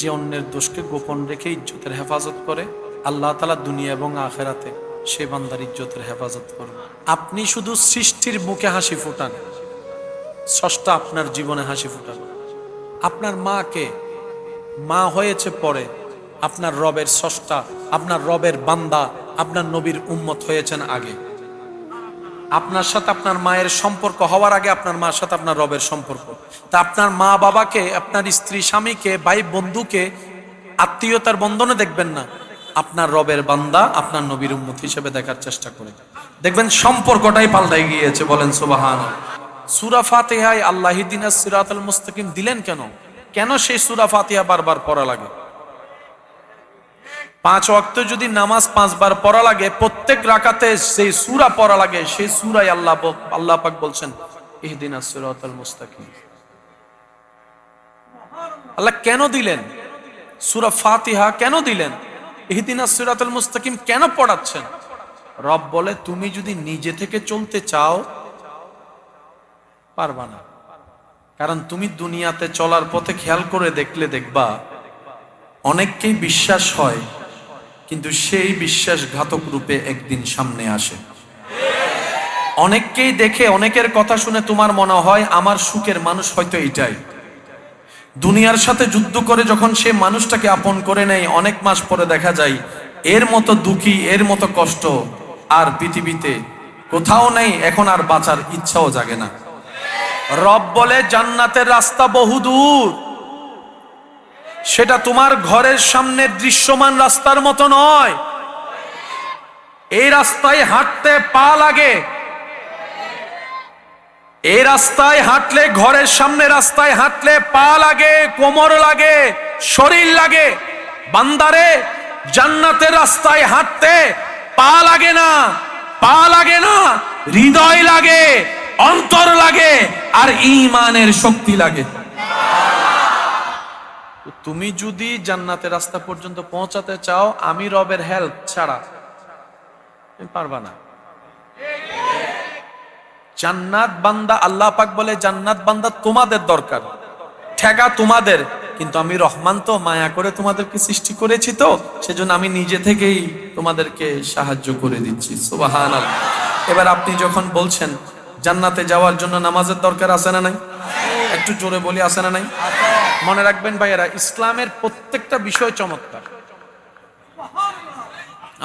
যে অন্যের দোষকে গোপন রেখে ইজ্জতের হেফাজত করে, আল্লাহ তাআলা দুনিয়া এবং আখিরাতে সে বান্দার ইজ্জতের হেফাজত করবে। আপনি শুধু সৃষ্টির মুখে হাসি ফোটান, স্রষ্টা আপনার জীবনে হাসি ফোটান। আপনার মাকে, মা হয়েছে পরে, আপনার রবের স্রষ্টা, আপনার রবের বান্দা, আপনার নবীর উম্মত হয়েছেন আগে। আপনার সাথে আপনার মায়ের সম্পর্ক হওয়ার আগে আপনার মার সাথে আপনার রবের সম্পর্ক। তা আপনার মা বাবাকে, আপনার স্ত্রী স্বামীকে, ভাই বন্ধুকে আত্মীয়তার বন্ধনে দেখবেন না, আপনার রবের বান্দা, আপনার নবীর উম্মত হিসেবে দেখার চেষ্টা করে দেখবেন সম্পর্কটাই পাল্টাই গিয়েছে। বলেন সুবহানাল্লাহ। সূরা ফাতিহায় আল্লাহ ইহদিনাস সিরাতাল মুস্তাকিম দিলেন কেন? কেন সেই সূরা ফাতিহা বারবার পড়া লাগে? 5 ওয়াক্ত যদি নামাজ 5 বার পড়া লাগে, প্রত্যেক রাকাতে সেই সূরা পড়া লাগে, সেই সূরায় আল্লাহ পাক বলছেন ইহদিনাস সিরাতাল মুস্তাকিম। আল্লাহ কেন দিলেন সূরা ফাতিহা? কেন দিলেন ইহদিনাস সিরাতাল মুস্তাকিম? কেন পড়াচ্ছেন? রব বলে তুমি যদি নিজে থেকে চলতে চাও পারবা না। কারণ তুমি দুনিয়াতে চলার পথে খেয়াল করে দেখবা অনেককেই বিশ্বাস হয়, কিন্তু সেই বিশ্বাসঘাতক রূপে একদিন সামনে আসে। অনেককেই দেখে, অনেকের কথা শুনে তোমার মনে হয় আমার সুখের মানুষ হয়তো এটাই। দুনিয়ার সাথে যুদ্ধ করে যখন সে মানুষটাকে আপন করে নেয়, অনেক মাস পরে দেখা যায় এর মতো দুঃখী, এর মতো কষ্ট আর পৃথিবীতে কোথাও নেই। এখন আর বাঁচার ইচ্ছাও জাগে না। রব বলে জান্নাতের রাস্তা বহুদূর, সেটা তোমার ঘরের সামনে দৃশ্যমান রাস্তার মতো নয়। এই রাস্তায় হাঁটতে পা লাগে, এই রাস্তায় হাঁটলে, ঘরের সামনে রাস্তায় হাঁটলে পা লাগে, কোমর লাগে, শরীর লাগে। বান্দারে, জান্নাতের রাস্তায় হাঁটতে পা লাগে না, পা লাগে না, হৃদয় লাগে, অন্তর লাগে, আর ঈমানের শক্তি লাগে। তুমি যদি জান্নাতের রাস্তা পর্যন্ত পৌঁছাতে চাও, আমি রবের হেল্প ছাড়া পারবা না। জান্নাত বান্দা, আল্লাহ পাক বলে জান্নাত বান্দা তোমাদের দরকার, ঠেকা তোমাদের, কিন্তু আমি রহমান তো, মায়া করে তোমাদেরকে সৃষ্টি করেছি, তো সেজন্য আমি নিজে থেকেই তোমাদেরকে সাহায্য করে দিচ্ছি। সুবহানাল্লাহ। এবার আপনি যখন বলছেন জান্নাতে যাওয়ার জন্য নামাজের দরকার আছে না নাই? একটু জোরে বলি, আছে না নাই? মনে রাখবেন ভাইয়েরা, ইসলামের প্রত্যেকটা বিষয় চমৎকার।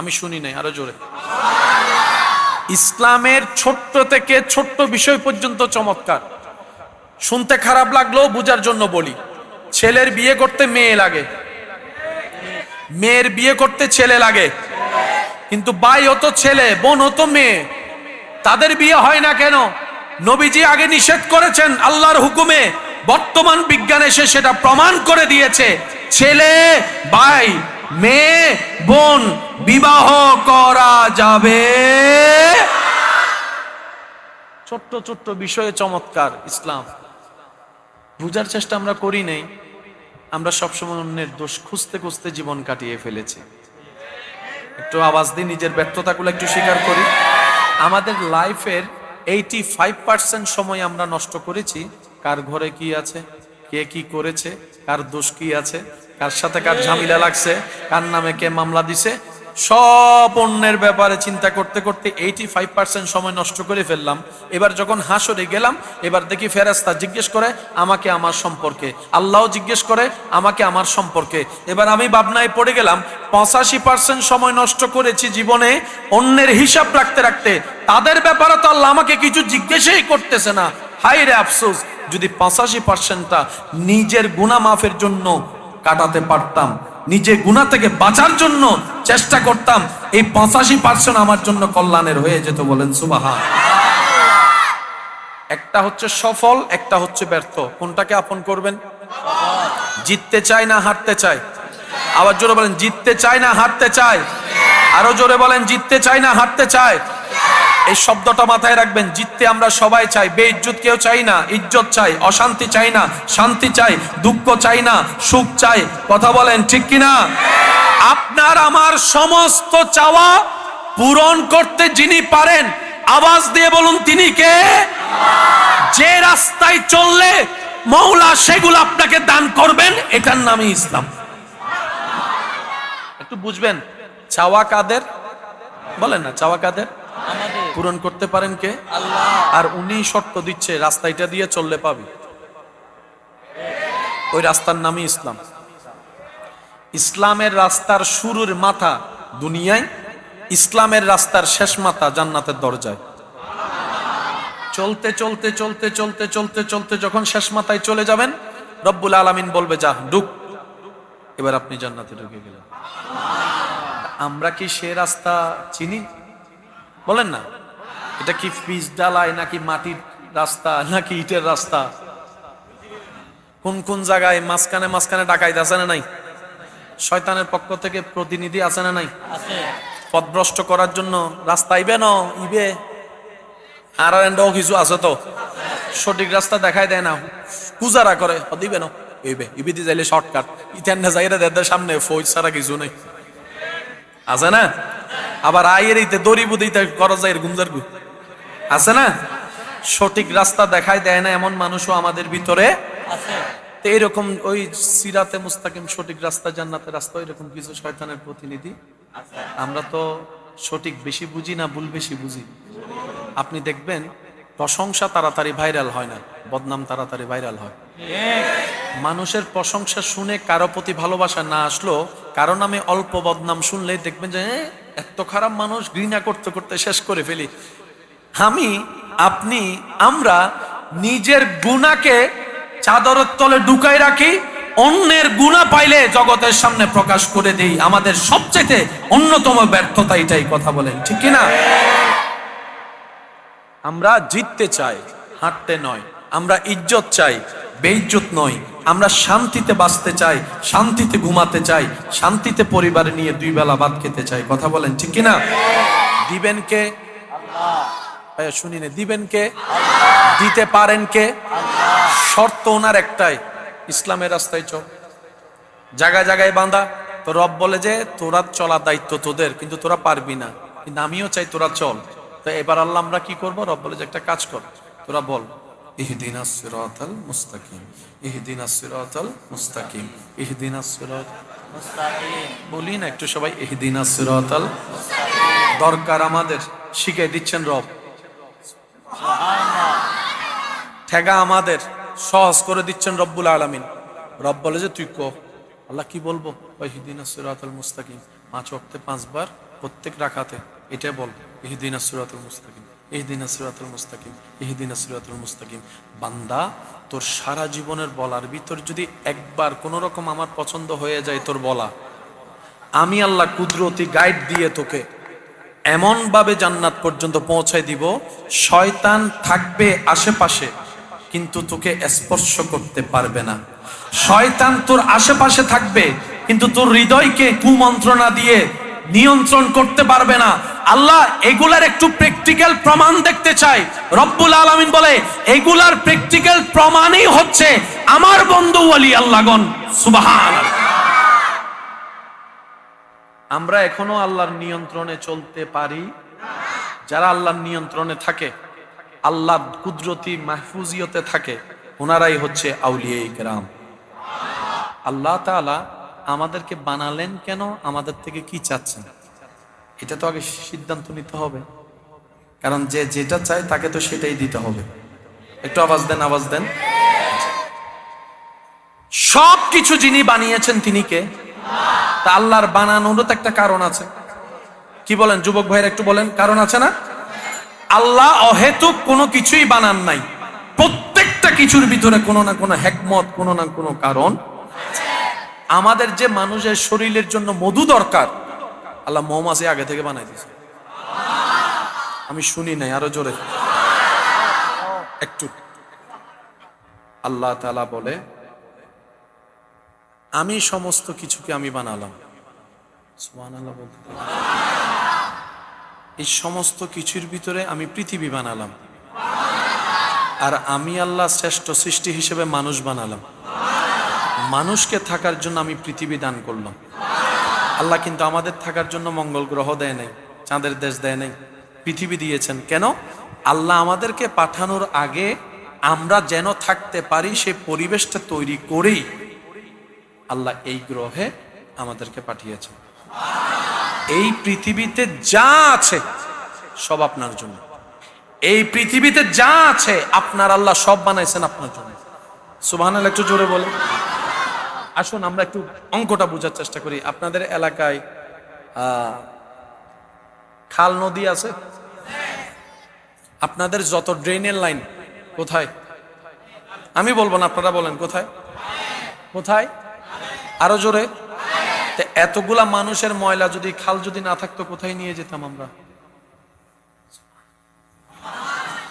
আমি শুনি নাই, আরো জোরে। ইসলামের ছোট্ট থেকে ছোট্ট বিষয় পর্যন্ত চমৎকার। শুনতে খারাপ লাগলেও বুঝার জন্য বলি, ছেলের বিয়ে করতে মেয়ে লাগে, মেয়ের বিয়ে করতে ছেলে লাগে, কিন্তু ভাই হতো ছেলে, বোন হতো মেয়ে, তাদের বিয়ে হয় না কেন? নবীজি আগে নিষেধ করেছেন আল্লাহর হুকুমে, বর্তমান বিজ্ঞান এসে সেটা প্রমাণ করে দিয়েছে। ছেলে, ভাই, মেয়ে, বোন বিবাহ করা যাবে। ছোট্ট ছোট্ট বিষয়ে চমৎকার ইসলাম। বুঝার চেষ্টা আমরা করি নাই, আমরা সবসময় অন্যের দোষ খুঁজতে খুঁজতে জীবন কাটিয়ে ফেলেছি। একটু আওয়াজ দিই, নিজের ব্যর্থতাগুলো একটু স্বীকার করি। আমাদের লাইফের 85% সময় আমরা নষ্ট করেছি কার ঘরে কি আছে, কে কি করেছে, কার দোষ কি আছে, কার সাথে কার ঝামেলা লাগছে, কার নামে কে মামলা দিছে, সব অন্যের ব্যাপারে চিন্তা করতে করতে 85% সময় নষ্ট করে ফেললাম। এবার যখন হাসরে গেলাম, এবার দেখি ফেরেশতা জিজ্ঞেস করে আমাকে আমার সম্পর্কে, আল্লাহ জিজ্ঞেস করে আমাকে আমার সম্পর্কে। এবার আমি ভাবনায় পড়ে গেলাম, 85% সময় নষ্ট করেছি জীবনে অন্যের হিসাব রাখতে রাখতে, তাদের ব্যাপারে তো আল্লাহ আমাকে কিছু জিজ্ঞেসই করতেছে না। হায় রে আফসোস, যদি 85%টা নিজের গুনাহ মাফের জন্য কাটাতে পারতাম, নিজে গুনাহ থেকে বাঁচার জন্য চেষ্টা করতাম, এই 85% আমার জন্য কল্যাণের হয়ে যেত। বলেন সুবহান। একটা হচ্ছে সফল, একটা হচ্ছে ব্যর্থ। কোনটাকে আপন করবেন? জিততে চাই না হারতে চাই? আবার জোরে বলেন, জিততে চাই না হারতে চাই? আরো জোরে বলেন, জিততে চাই না হারতে চাই? এই শব্দটা মাথায় রাখবেন। জিততে আমরা সবাই চাই, বেইজ্জত কেউ চাই না, ইজ্জত চাই, অশান্তি চাই না, শান্তি চাই, দুঃখ চাই না, সুখ চাই। কথা বলেন ঠিক কিনা? আপনার আমার সমস্ত চাওয়া পূরণ করতে যিনি পারেন, আওয়াজ দিয়ে বলুন তিনি কে? যে রাস্তায় চললে মওলা সেগুলো আপনাকে দান করবেন, এটার নামই ইসলাম। একটু বুঝবেন, চাওয়া কাদের বলেন না, চাওয়া কাদের? আমাদের। পূরণ করতে পারেন কে? আল্লাহ। আর উনি শর্ত দিচ্ছে, রাস্তা এটা দিয়ে চললে পাবি। ওই রাস্তার নামই ইসলাম। ইসলামের রাস্তার শুরুর মাথা দুনিয়ায়, ইসলামের রাস্তার শেষ মাথা জান্নাতের দরজায়। চলতে চলতে চলতে চলতে চলতে চলতে যখন শেষ মাথায় চলে যাবেন, রব্বুল আলামিন বলবে যা ঢুক, এবার আপনি জান্নাতে ঢুকে গেলেন। আমরা কি সে রাস্তা চিনি? বলেন না, এটা কি পিচ ডালাই নাকি মাটির রাস্তা নাকি ইটের রাস্তা? কোন কোন জায়গায় মাঝখানে মাঝখানে ডাকাইত আছে না নাই? শয়তানের পক্ষ থেকে প্রতিনিধি আছে না নাই? আছে। পথভ্রষ্ট করার জন্য রাস্তা ইবে ন ইবে আর এন্ডও কিছু আছে তো, সঠিক রাস্তা দেখাই দেয় না, পূজারা করে দিবে না ইবে ইবিদি যাইলে শর্টকাট, ইতেন না যাইরা দেদের সামনে ফৌজ ছাড়া কিছু নেই, আছে না? আবার আইয়ের ইতে দড়ি বুদিতে করা যায় গুমজার গু, আছে না? সঠিক রাস্তা দেখাই দেয় না এমন মানুষও আমাদের ভিতরে আছে। তো এইরকম ওই সিরাতে মুস্তাকিম, সঠিক রাস্তা, জান্নাতের রাস্তা, এরকম কিছু শয়তানের প্রতিনিধি। আমরা তো সঠিক বেশি বুঝি না ভুল বেশি বুঝি। আপনি দেখবেন প্রশংসা তাড়াতাড়ি ভাইরাল হয় না, বদনাম তাড়াতাড়ি ভাইরাল হয়। মানুষের প্রশংসা শুনে কারো প্রতি ভালোবাসা না আসলো, কারো নামে অল্প বদনাম শুনলেই দেখবেন যে এত খারাপ মানুষ, ঘৃণা করতে করতে শেষ করে ফেলি। আপনি আমরা নিজের গুনাহকে চাদরের তলে ঢুকাই রাখি, অন্যের গুনাহ পাইলে জগতের সামনে প্রকাশ করে দেই। আমাদের সবচেয়ে অন্যতম ব্যর্থতা এটাই, কথা বলেন ঠিক কিনা? আমরা জিততে চাই, হাঁটতে নয়। আমরা ইজ্জত চাই, বেইজ্জত নয়। আমরা শান্তিতে বাঁচতে চাই, শান্তিতে ঘুমাতে চাই, শান্তিতে পরিবার নিয়ে দুই বেলা ভাত খেতে চাই, কথা বলেন ঠিক কিনা? দিবেন কে? আল্লাহ। শুনি না, দিবেন কে? দিতে পারেন কে? শর্ত ওনার একটাই, ইসলামের রাস্তায় চল। জায়গায় জায়গায় বাঁধা তো রব বলে যে তোরা চলার দায়িত্ব তোদের, কিন্তু তোরা পারবি না, কিন্তু আমিও চাই তোরা চল। তো এবার আল্লাহ আমরা কি করবো? রব বলে যে একটা কাজ কর, তোরা বল ইহদিনাস সিরাতাল মুস্তাকিম, ইহদিনাস সিরাতাল মুস্তাকিম, ইহদিনাস সিরাতাল মুস্তাকিম। বলি না একটু সবাই, ইহদিনাস সিরাতাল দরকার আমাদের, শিখিয়ে দিচ্ছেন রব। সুবহানাল্লাহ। ঠেগা আমাদের সহজ করে দিচ্ছেন রব্বুল আলামিন। রব বলে যে তুই কো, আল্লাহ কি বলবো? ইহদিনাস সিরাতাল মুস্তাকিম, 5 ওয়াক্তে 5 বার প্রত্যেক রাকাতে এটা বল, ইহদিনাস সিরাতাল মুস্তাকিম, ইহদিনাস সিরাতাল মুস্তাকিম, ইহদিনাস সিরাতাল মুস্তাকিম। বান্দা, তোর সারা জীবনের বলার ভিতর যদি একবার কোন রকম আমার পছন্দ হয়ে যায় তোর বলা, আমি আল্লাহ কুদরতি গাইড দিয়ে তোকে এমন ভাবে জান্নাত পর্যন্ত পৌঁছায় দিব, শয়তান থাকবে আশেপাশে কিন্তু তোকে স্পর্শ করতে পারবে না। শয়তান তোর আশেপাশে থাকবে কিন্তু তোর হৃদয়কে কুমন্ত্রণা দিয়ে নিয়ন্ত্রণ করতে পারবে না। আল্লাহ এগুলার একটু প্র্যাকটিক্যাল প্রমাণ দেখতে চাই। রব্বুল আলামিন বলে এগুলার প্র্যাকটিক্যাল প্রমাণই হচ্ছে আমার বন্ধু ওয়ালি আল্লাহগণ। সুবহানাল্লাহ। আমরা এখনো আল্লাহর নিয়ন্ত্রণে চলতে পারি? যারা আল্লাহর নিয়ন্ত্রণে থাকে, আল্লাহর কুদরতি মাহফুজিয়তে থাকে, ওনারাই হচ্ছে আউলিয়া ইকরাম। আল্লাহ তাআলা আমাদেরকে বানালেন কেন, আমাদের থেকে কি চাচ্ছেন, এটা তো আগে সিদ্ধান্ত নিতে হবে। কারণ যে যেটা চায় তাকে তো সেটাই দিতে হবে। একটু আওয়াজ দেন, আওয়াজ দেন। সব কিছু যিনি বানিয়েছেন তিনি কে? তা আল্লাহর বানানোরও তো একটা কারণ আছে। কি বলেন যুবক ভাইরা, একটু বলেন, কারণ আছে না? আল্লাহ অহেতুক কোনো কিছুই বানান নাই। প্রত্যেকটা কিছুর ভিতরে কোনো না কোনো হিকমত, কোনো না কোনো কারণ। আমাদের যে মানুষের শরীরের জন্য মধু দরকার, আল্লাহ মৌমাছি আগে থেকে বানাই দিয়েছে। আমি শুনি নাই, আরো জোরে একটু। আল্লাহ তাআলা বলে আমি সমস্ত কিছুকে আমি বানালাম। সুবহানাল্লাহ বলতে, এই সমস্ত কিছুর ভিতরে আমি পৃথিবী বানালাম, আর আমি আল্লাহ শ্রেষ্ঠ সৃষ্টি হিসেবে মানুষ বানালাম। মানুষকে থাকার জন্য আমি পৃথিবী দান করলাম। আল্লাহ কিন্তু আমাদের থাকার জন্য মঙ্গল গ্রহ দেয় নাই, চাঁদের দেশ দেয় নাই, পৃথিবী দিয়েছেন। কেন? আল্লাহ আমাদেরকে পাঠানোর আগে আমরা যেন থাকতে পারি সেই পরিবেশটা তৈরি করেই আল্লাহ এই গ্রহে আমাদেরকে পাঠিয়েছেন। এই পৃথিবীতে যা আছে সব আপনার জন্য। এই পৃথিবীতে যা আছে আপনার আল্লাহ সব বানাইছেন আপনার জন্য। সুবহানাল্লাহ, একটু জোরে বলে। আসুন আমরা একটু অঙ্কটা বোঝার চেষ্টা করি। আপনাদের এলাকায় খাল নদী আছে? আপনাদের যত ড্রেনের লাইন কোথায়? আমি বলবো না, আপনারা বলেন কোথায়? কোথায়? আরো জোরে। এতগুলা মানুষের ময়লা যদি খাল যদি না থাকতো কোথায় নিয়ে যেতাম আমরা?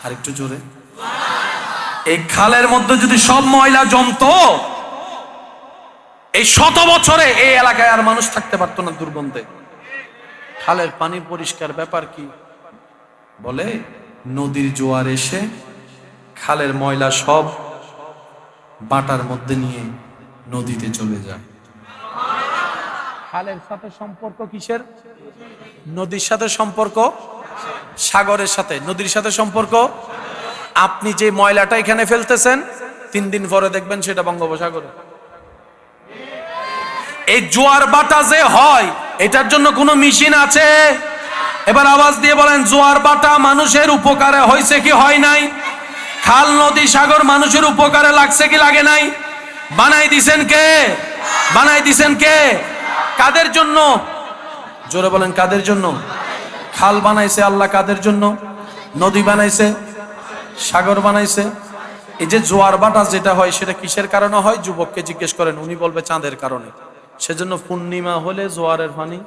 আর একটু জোরে। এই খালের মধ্যে যদি সব ময়লা জমতো, এই 100 বছরে এই এলাকায় আর মানুষ থাকতে পারতো না দুর্গন্ধে। খালের পানি পরিষ্কার ব্যাপার কি? বলে নদীর জোয়ার এসে খালের ময়লা সব বাটার মধ্যে নিয়ে নদীতে চলে যায়। খালের সাথে সম্পর্ক কিসের? নদীর সাথে সম্পর্ক সাগরের সাথে। নদীর সাথে সম্পর্ক। আপনি যে ময়লাটা এখানে ফেলতেছেন 3 দিন পরে দেখবেন সেটা বঙ্গোপসাগরে। এই জোয়ার বাটা যে হয় এটার জন্য কোনো মেশিন আছে? এবার আওয়াজ দিয়ে বলেন, জোয়ার বাটা মানুষের উপকারে হয়েছে কি হয় নাই? খাল নদী সাগর মানুষের উপকারে লাগছে কি লাগে নাই? বানাই দিছেন কে? বানাই দিছেন কে? কাদের জন্য? জোরে বলেন, কাদের জন্য? খাল বানাইছে আল্লাহ কাদের জন্য? নদী বানাইছে, সাগর বানাইছে। এই যে জোয়ার বাটা যেটা হয় সেটা কিসের কারণে হয়? যুবককে জিজ্ঞেস করেন, উনি বলবে চাঁদের কারণে। সেজন্য পূর্ণিমা হলে জোয়ারের পানি।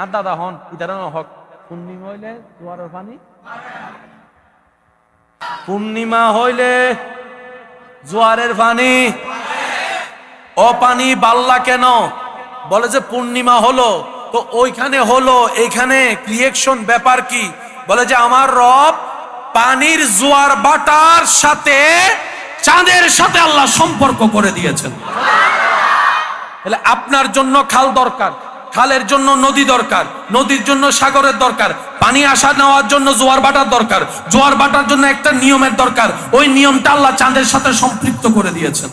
আর দাদা হন ইদারান হক, পূর্ণিমা হইলে জোয়ারের পানি। পূর্ণিমা হইলে জোয়ারের পানি। ও পানি বাল্লা কেন? বলে যে পূর্ণিমা হলো তো ওইখানে হলো, এইখানে রিঅ্যাকশন ব্যাপার কি? বলে যে আমার রব পানির জোয়ার বাটার সাথে চাঁদের সাথে আল্লাহ সম্পর্ক করে দিয়েছেন। তাহলে আপনার জন্য খাল দরকার, খালের জন্য নদী দরকার, নদীর জন্য সাগরের দরকার, পানি আসা নেওয়ার জন্য জোয়ার বাটার দরকার, জোয়ার বাটার জন্য একটা নিয়মের দরকার। ওই নিয়মটা আল্লাহ চাঁদের সাথে সম্পৃক্ত করে দিয়েছেন।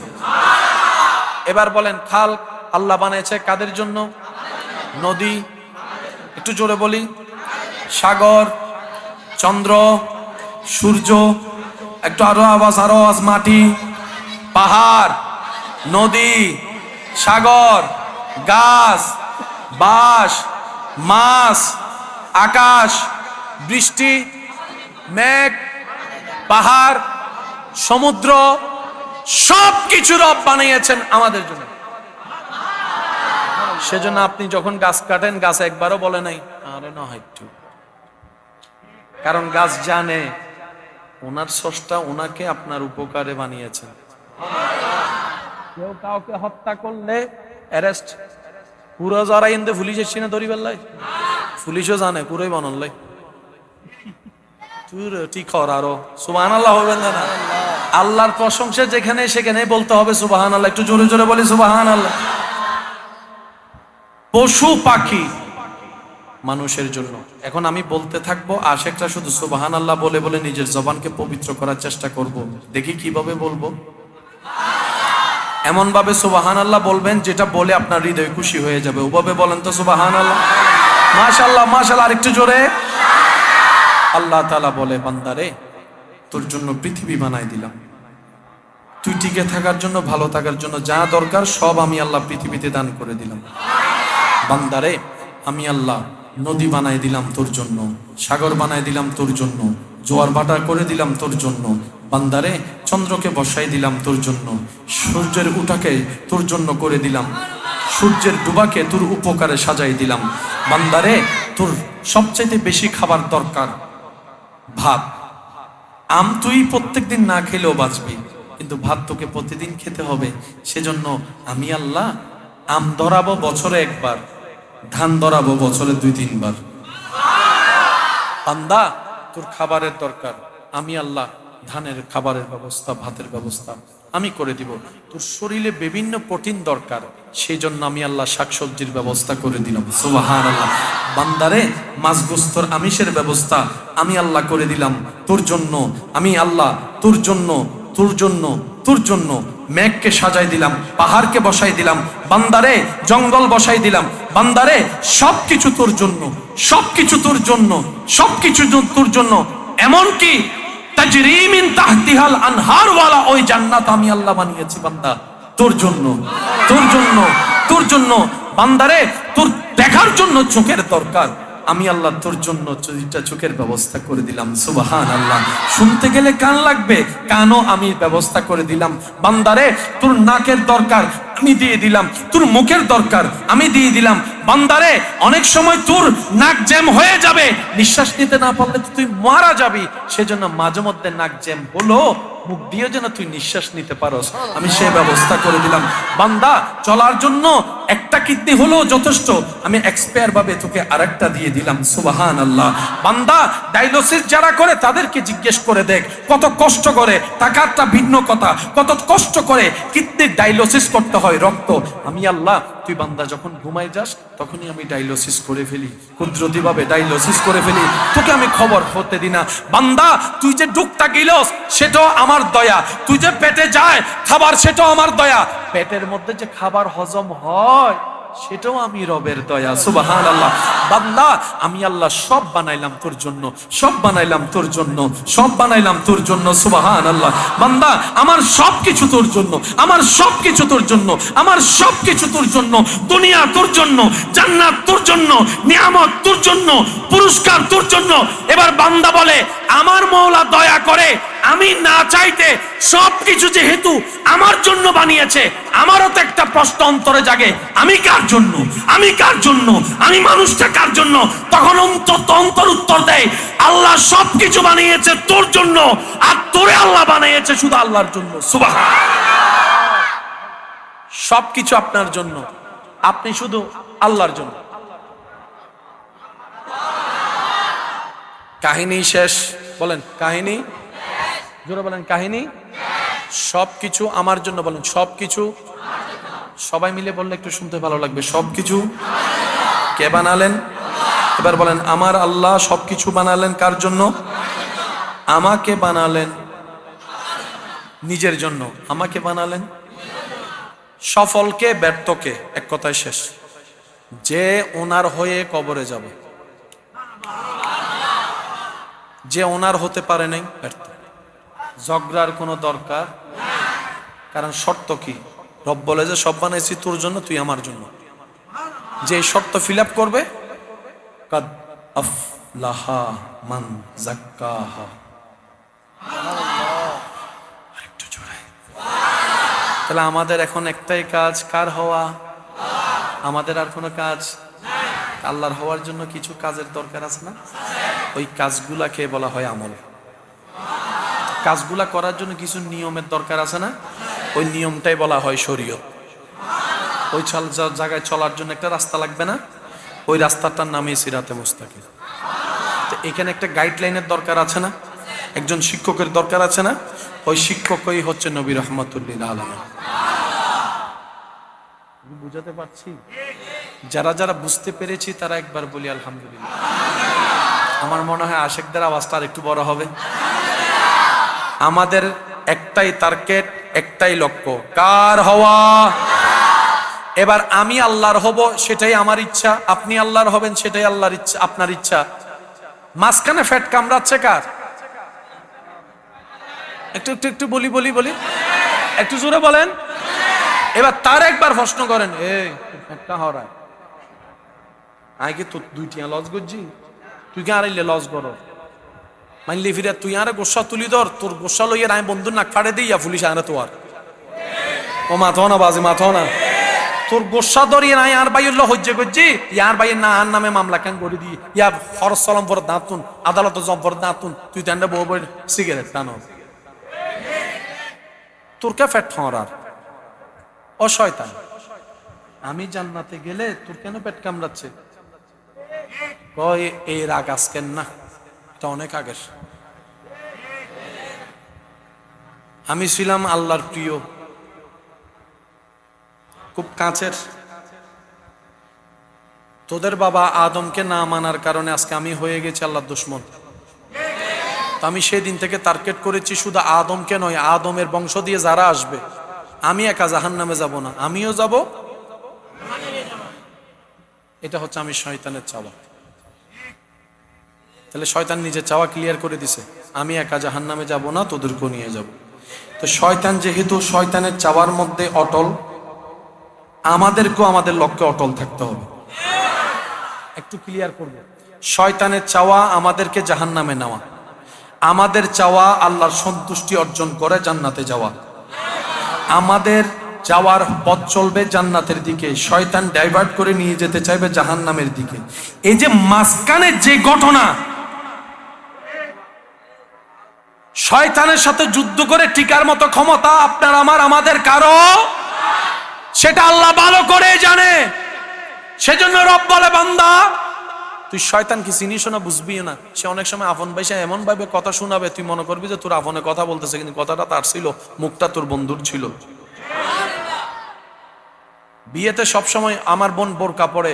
এবার বলেন, খাল আল্লাহ বানিয়েছে কাদের জন্য? নদী, একটু জোরে বলি, সাগর, চন্দ্র, সূর্য, একটু আরো আওয়াজ, আরো আওয়াজ, মাটি, পাহাড়, নদী, সাগর, গাছ, বাঁশ, মাছ, আকাশ, বৃষ্টি, মেঘ, পাহাড়, সমুদ্র, সব কিছু রব বানিয়েছেন আমাদের জন্য। সেজন্য আপনি যখন গাছ কাটেন, গাছ একবারও বলে নাই আরে না একটু, কারণ গাছ জানে ওনার স্রষ্টা ওনাকে আপনার উপকারে বানিয়েছেন। কেউ কাউকে হত্যা করলে অ্যারেস্ট, পুরো যারা ইন্দে পুলিশ এসছি না ধরি বেল্লাই, পুলিশও জানে পুরোই বানাল্লাই। ঠিক হর আরো সুবহানাল্লাহ হবেন না? আল্লাহর প্রশংসা যেখানে সেখানে বলতে হবে সুবহানাল্লাহ। একটু জোরে জোরে বলি সুবহানাল্লাহ। পশু পাখি মানুষের জন্য। এখন আমি বলতে থাকবো, আশেকরা শুধু সুবহানাল্লাহ বলে বলে নিজের জবানকে পবিত্র করার চেষ্টা করব। দেখি কিভাবে বলবো। এমন ভাবে সুবহানাল্লাহ বলবেন যেটা বলে আপনার হৃদয় খুশি হয়ে যাবে। ওভাবে বলেন তো সুবহানাল্লাহ। মাশাআল্লাহ মাশাআল্লাহ, আরেকটু জোরে। আল্লাহ তাআলা বলে, বান্দারে তোর জন্য পৃথিবী বানাই দিলাম, তুই টিকে থাকার জন্য, ভালো থাকার জন্য যা দরকার সব আমি আল্লাহ পৃথিবীতে দান করে দিলাম। বান্দারে আমি আল্লাহ নদী বানাই দিলাম তোর জন্য, সাগর বানাই দিলাম তোর জন্য, জোয়ার ভাটা করে দিলাম তোর জন্য। বান্দারে চন্দ্রকে বসাই দিলাম তোর জন্য, সূর্যের উঠাকে তোর জন্য করে দিলাম, সূর্যের ডুবাকে তোর উপকারে সাজাই দিলাম। বান্দারে তোর সবচাইতে বেশি খাবার দরকার ভাত। আম তুই প্রত্যেকদিন না খেলেও বাঁচবি, কিন্তু ভাত তোকে প্রতিদিন খেতে হবে। সেজন্য আমি আল্লাহ আম ধরাবো বছরে একবার, ধান ধরাবো বছরে 2-3 বার। বান্দা তোর খাবারের দরকার, আমি আল্লাহ ধানের খাবারের ব্যবস্থা, ভাতের ব্যবস্থা আমি করে দিব। তোর শরীরে বিভিন্ন প্রোটিন দরকার, সেই জন্য আমি আল্লাহ শাকসবজির ব্যবস্থা করে দিলাম। সুবহানাল্লাহ। বান্দারে মাছ গোস্তর আমিষের ব্যবস্থা আমি আল্লাহ করে দিলাম তোর জন্য। আমি আল্লাহ তোর জন্য, তোর জন্য, তোর জন্য মেঘকে সাজাই দিলাম, পাহাড়কে বসাই দিলাম, বান্দারে জঙ্গল বসাই দিলাম, বান্দারে সবকিছু তোর জন্য, সবকিছু তোর জন্য, সবকিছু তোর জন্য। এমনকি তাজরি মিন তাহতিহাল আনহার ওয়ালা ওই জান্নাত আমি আল্লাহ বানিয়েছি বান্দা তোর জন্য, তোর জন্য, তোর জন্য। বান্দারে তোর দেখার জন্য চোখের দরকার, আমি আল্লাহ তোর জন্য দুইটা চোখের ব্যবস্থা করে দিলাম। সুবহানাল্লাহ। শুনতে গেলে কান লাগবে, কানও আমি ব্যবস্থা করে দিলাম। বান্দারে তোর নাকের দরকার আমি দিয়ে দিলাম, তোর মুখের দরকার আমি দিয়ে দিলাম। বান্দারে অনেক সময় তোর নাক জ্যাম হয়ে যাবে, নিঃশ্বাস নিতে না পারলে তুই মারা যাবি, সেজন্য মাঝে মধ্যে নাক জ্যাম হলো, মুখ দিয়ে যেন তুই নিঃশ্বাস নিতে পারস, আমি সেই ব্যবস্থা করে দিলাম। বান্দা চলার জন্য একটা কিডনি হলো যথেষ্ট, আমি এক্সপায়ার ভাবে তোকে আরেকটা দিয়ে দিলাম। সুবহানাল্লাহ। বান্দা ডায়ালিসিস যারা করে তাদেরকে জিজ্ঞেস করে দেখ কত কষ্ট করে, টাকাটা ভিন্ন কথা, কত কষ্ট করে কিডনির ডায়ালিসিস করতে হয় রক্ত। আমি আল্লাহ তুই বান্দা যখন ঘুমাই যাস তখনই আমি ডায়ালিসিস করে ফেলি, কুদরতি ভাবে ডায়ালিসিস করে ফেলি, তোকে আমি খবর হতে দিই না। বান্দা তুই যে ডুকটা গিলস সেটাও আমার দয়া, তুই যে পেটে যায় খাবার সেটাও আমার দয়া, পেটের মধ্যে যে খাবার হজম হয় সেটাও আমি রবের দয়া। সুবহানাল্লাহ। বান্দা আমি আল্লাহ সব বানাইলাম তোর জন্য, সব বানাইলাম তোর জন্য, সব বানাইলাম তোর জন্য। সুবহানাল্লাহ। বান্দা আমার সবকিছু তোর জন্য, আমার সবকিছু তোর জন্য, আমার সবকিছু তোর জন্য। দুনিয়া তোর জন্য, জান্নাত তোর জন্য, নিয়ামত তোর জন্য, পুরস্কার তোর জন্য। এবার বান্দা বলে আমার মওলা দয়া করে আমি না চাইতে সবকিছু যেহেতু আমার জন্য বানিয়েছে, আমারও তো একটা প্রশ্ন অন্তরে জাগে, আমি কার জন্য, আমি কার জন্য, আমি মানুষটা কার জন্য? তখন অন্তর উত্তর দেয় আল্লাহ সবকিছু বানিয়েছে তোর জন্য, আর তোরে আল্লাহ বানিয়েছে শুধু আল্লাহর জন্য। সুবহানাল্লাহ। সবকিছু আপনার জন্য, আপনি শুধু আল্লাহর জন্য। কাহিনী শেষ। বলেন কাহিনী, জোরে বলেন কাহিনী। সবকিছু আমার জন্য, বলেন সবকিছু। সবাই মিলে বললে একটু শুনতে ভালো লাগবে। সবকিছু কে বানালেন? এবার বলেন আমার আল্লাহ সবকিছু বানালেন কার জন্য? আমাকে বানালেন নিজের জন্য, আমাকে বানালেন। সফলকে ব্যর্থকে এক কথায় শেষ, যে ওনার হয়ে কবরে যাবে, যে ওনার হতে পারে নাই ব্যর্থ। ঝগড়ার কোনো দরকার, কারণ শর্ত কি? রব বলে যে সব বানাইছি তোর জন্য, তুই আমার জন্য। যে শর্ত ফিল আপ করবে কাদ আফলাহা মান যাক্কাহা। আরেকটু জোরে। তাহলে আমাদের এখন একটাই কাজ, কার হওয়া? আমাদের আর কোনো কাজ? আল্লাহর হওয়ার জন্য কিছু কাজের দরকার আছে না? ওই কাজগুলাকে বলা হয় আমল। কাজগুলা করার জন্য কিছু নিয়মের দরকার আছে না? ওই নিয়মটাই বলা হয় শরীয়ত। ওই জায়গায় চলার জন্য একটা রাস্তা লাগবে না? ওই রাস্তাটার নামই সিরাতে মুস্তাকিম। তো এখানে একটা গাইডলাইনের দরকার আছে না? একজন শিক্ষকের দরকার আছে না? ওই শিক্ষকই হচ্ছে নবী রাহমাতুল লিল আলামিন। বুঝাতে পারছি? যারা যারা বুঝতে পেরেছি তারা একবার বলি আলহামদুলিল্লাহ। আমার মনে হয় আশেকদের আওয়াজটা আর একটু বড় হবে। আমাদের একটাই টার্গেট, একটাই লক্ষ্য, কার হওয়া? এবার আমি আল্লাহর হব সেটাই আমার ইচ্ছা, আপনি আল্লাহর হবেন সেটাই আল্লাহর ইচ্ছা, আপনার ইচ্ছা। মাঝখানে ফ্যাট কামড়াচ্ছে কার? একটু একটু একটু বলি বলি বলি, একটু জোরে বলেন। এবার তার একবার প্রশ্ন করেন, এই ফ্যাটটা হরায় আই কি তোর দুইটিয়া লস করছি, তুই কে আর লস করো মানলি ফিরে তুই আরে গোসা তুলি ধর, তোর গোসা লইয়া আমি বন্ধু নাক ফাড়ে দিই পুলিশ আনে তোর ও মাথো না বাজে মাথো না, তোর গোসা ধরিয়ে নাই আর ভাইয়ের হজ্জে করছি, ইয়ার ভাইয়ের না আর নামে মামলা কেন করে দিই, ইয়া খরচ চলম পর দাঁতুন আদালত জম্পর দাঁতুন, তুই তেন বউ বই সিগারেট টানো, তোর কে ফ্যাট ঠরার ও শয়তান। আমি জান্নাতে গেলে তোর কেন পেট কামড়াচ্ছে? কয় এই রাগ আজকের না, এটা অনেক আগের। আমি ছিলাম আল্লাহর প্রিয়, খুব কাছের। তোদের বাবা আদমকে না মানার কারণে আজকে আমি হয়ে গেছি আল্লাহর দুশমন। তো আমি সেই দিন থেকে টার্গেট করেছি শুধু আদমকে নয়, আদমের বংশ দিয়ে যারা আসবে আমি একা জাহান্নামে যাব না, আমিও যাব। এটা হচ্ছে আমি শয়তানের চাওয়া। তাহলে শয়তান নিজের চাওয়া ক্লিয়ার করে দিছে, আমি একা জাহান্নামে যাব না, তোদেরকেও নিয়ে যাব। তো শয়তান যেহেতু শয়তানের চাওয়ার মধ্যে অটল, আমাদেরকেও আমাদের লক্ষ্যে অটল থাকতে হবে। একটু ক্লিয়ার করব, শয়তানের চাওয়া আমাদেরকে জাহান্নামে নেওয়া, আমাদের চাওয়া আল্লাহর সন্তুষ্টি অর্জন করে জান্নাতে যাওয়া। আমাদের যাওয়ার পথ চলবে জান্নাতের দিকে, শয়তান ডাইভার্ট করে নিয়ে যেতে চাইবে জাহান্নামের দিকে। এই যে মাঝখানে যে ঘটনা, শয়তানের সাথে যুদ্ধ করে টিকার মতো ক্ষমতা আপনার আমার আমাদের কারো, সেটা আল্লাহ ভালো করে জানে। সেজন্য রব বলে, বান্দা তুই শয়তান কি চিনিস না, বুঝবি না। সে অনেক সময় আপন ভাইসা এমন ভাবে কথা শোনাবে, তুই মনে করবি যে তোর আপনে কথা বলতেছে, কিন্তু কথাটা তার ছিল, মুখটা তোর বন্ধুর ছিল। বিয়েতে সবসময় আমার বোন বোরকা পরে,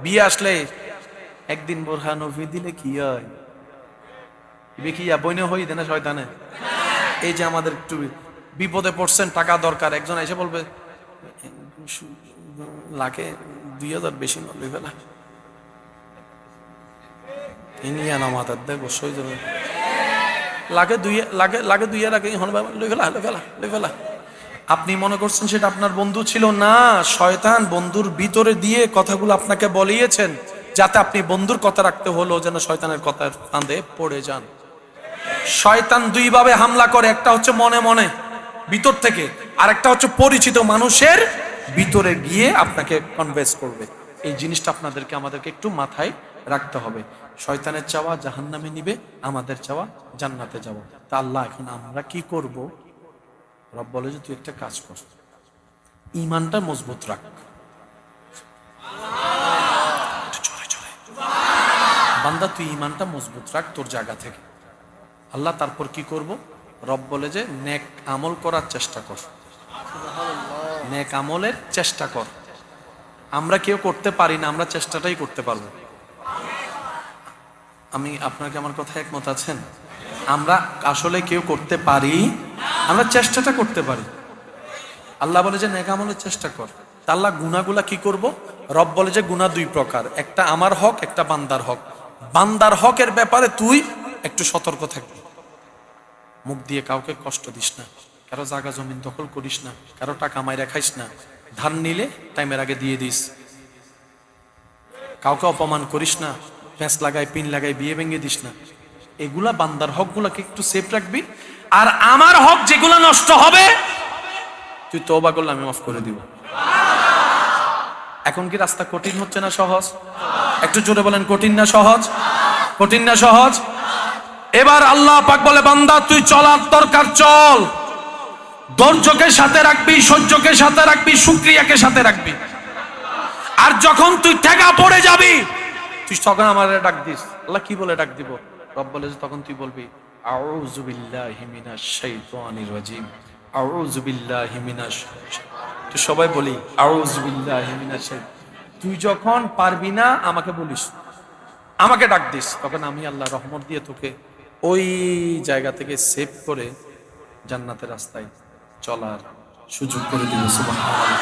বিয়ে আসলে একদিন বোরহা নভি দিলে কি হয়, বেকিয়া বইনে হই দেনা শয়তানে। এই যে আমাদের একটু বিপদে পড়ছেন, টাকা দরকার, একজন এসে বলবে লাখে 2000 বেশি নলে ফেলা, আপনি মনে করছেন সেটা আপনার বন্ধু ছিল না, শয়তান বন্ধুর ভিতরে দিয়ে কথাগুলো আপনাকে বলিয়েছেন, যাতে আপনি বন্ধুর কথা রাখতে হলো যেন শয়তানের কথার ফাঁদে পড়ে যান। শয়তান দুই ভাবে হামলা করে, একটা হচ্ছে মনে মনে ভিতর থেকে, আর একটা হচ্ছে পরিচিত মানুষের ভিতরে গিয়ে আপনাকে কনভিন্স করবে। এই জিনিসটা আপনাদেরকে আমাদেরকে একটু মাথায় রাখতে হবে। শয়তানের চাওয়া জাহান্নামে নিবে, আমাদের চাওয়া জান্নাতে যাব। তা আল্লাহ এখন আমরা কি করব? রব বলে যে তুই একটা কাজ কর, ঈমানটা মজবুত রাখ। বান্দা তুই ঈমানটা মজবুত রাখ তোর জায়গা থেকে। আল্লাহ তারপর কি করব? রব বলে যে নেক আমল করার চেষ্টা কর, নেক আমলের চেষ্টা কর। আমরা কেউ করতে পারি না, আমরা চেষ্টাটাই করতে পারবো। আমি আপনাকে আমার কথা একমত আছেন? আমরা আসলে কেউ করতে পারি, আমরা চেষ্টাটা করতে পারি। আল্লাহ বলে যে নেক আমলের চেষ্টা কর। তা আল্লাহ গুনাহগুলা কি করব? রব বলে যে গুনাহ দুই প্রকার, একটা আমার হক, একটা বান্দার হক। বান্দার হকের ব্যাপারে তুই একটু সতর্ক থাকবি, মুখ দিয়ে কাউকে কষ্ট দিস না, কারো জায়গা জমিন দখল করিস না, কারো টাকা মাইরা খাইস না, ধান নিলে টাইমের আগে দিয়ে দিস, কাউকে অপমান করিস না, প্যাঁচ লাগাই পিন লাগাই বিয়ে ভেঙে দিস না। এগুলা বান্দার হক গুলাকে একটু সেফ রাখবি। আর আমার হক যেগুলা নষ্ট হবে তুই তওবা করলে আমি মাফ করে দিব। এখন কি রাস্তা কঠিন হচ্ছে না সহজ? একটু জোরে বলেন, কঠিন না সহজ? কঠিন না সহজ? এবার আল্লাহ পাক বলে, বান্দা তুই চলার দরকার চল, ধৈর্যকে সাথে রাখবি, সহ্যকে সাথে রাখবি, শুকরিয়াকে সাথে রাখবি। আর যখন তুই ঠেকা পড়ে যাবি, তুই তখন আমারে ডাক দিস। আল্লাহ কি বলে ডাক দিব? রব বলে যে তখন তুই বলবি আউযু বিল্লাহি মিনাশ শাইতানির রাজিম, আউযু বিল্লাহি মিনাশ। তুই সবাই বলি আউযু বিল্লাহি মিনাশ শাইতান। তুই যখন পারবি না আমাকে বলিস, আমাকে ডাক দিস, তখন আমি আল্লাহ রহমত দিয়ে তোকে ওই জায়গা থেকে সেভ করে জান্নাতের রাস্তায় চলার সুযোগ করে দিব। সুবহানাল্লাহ।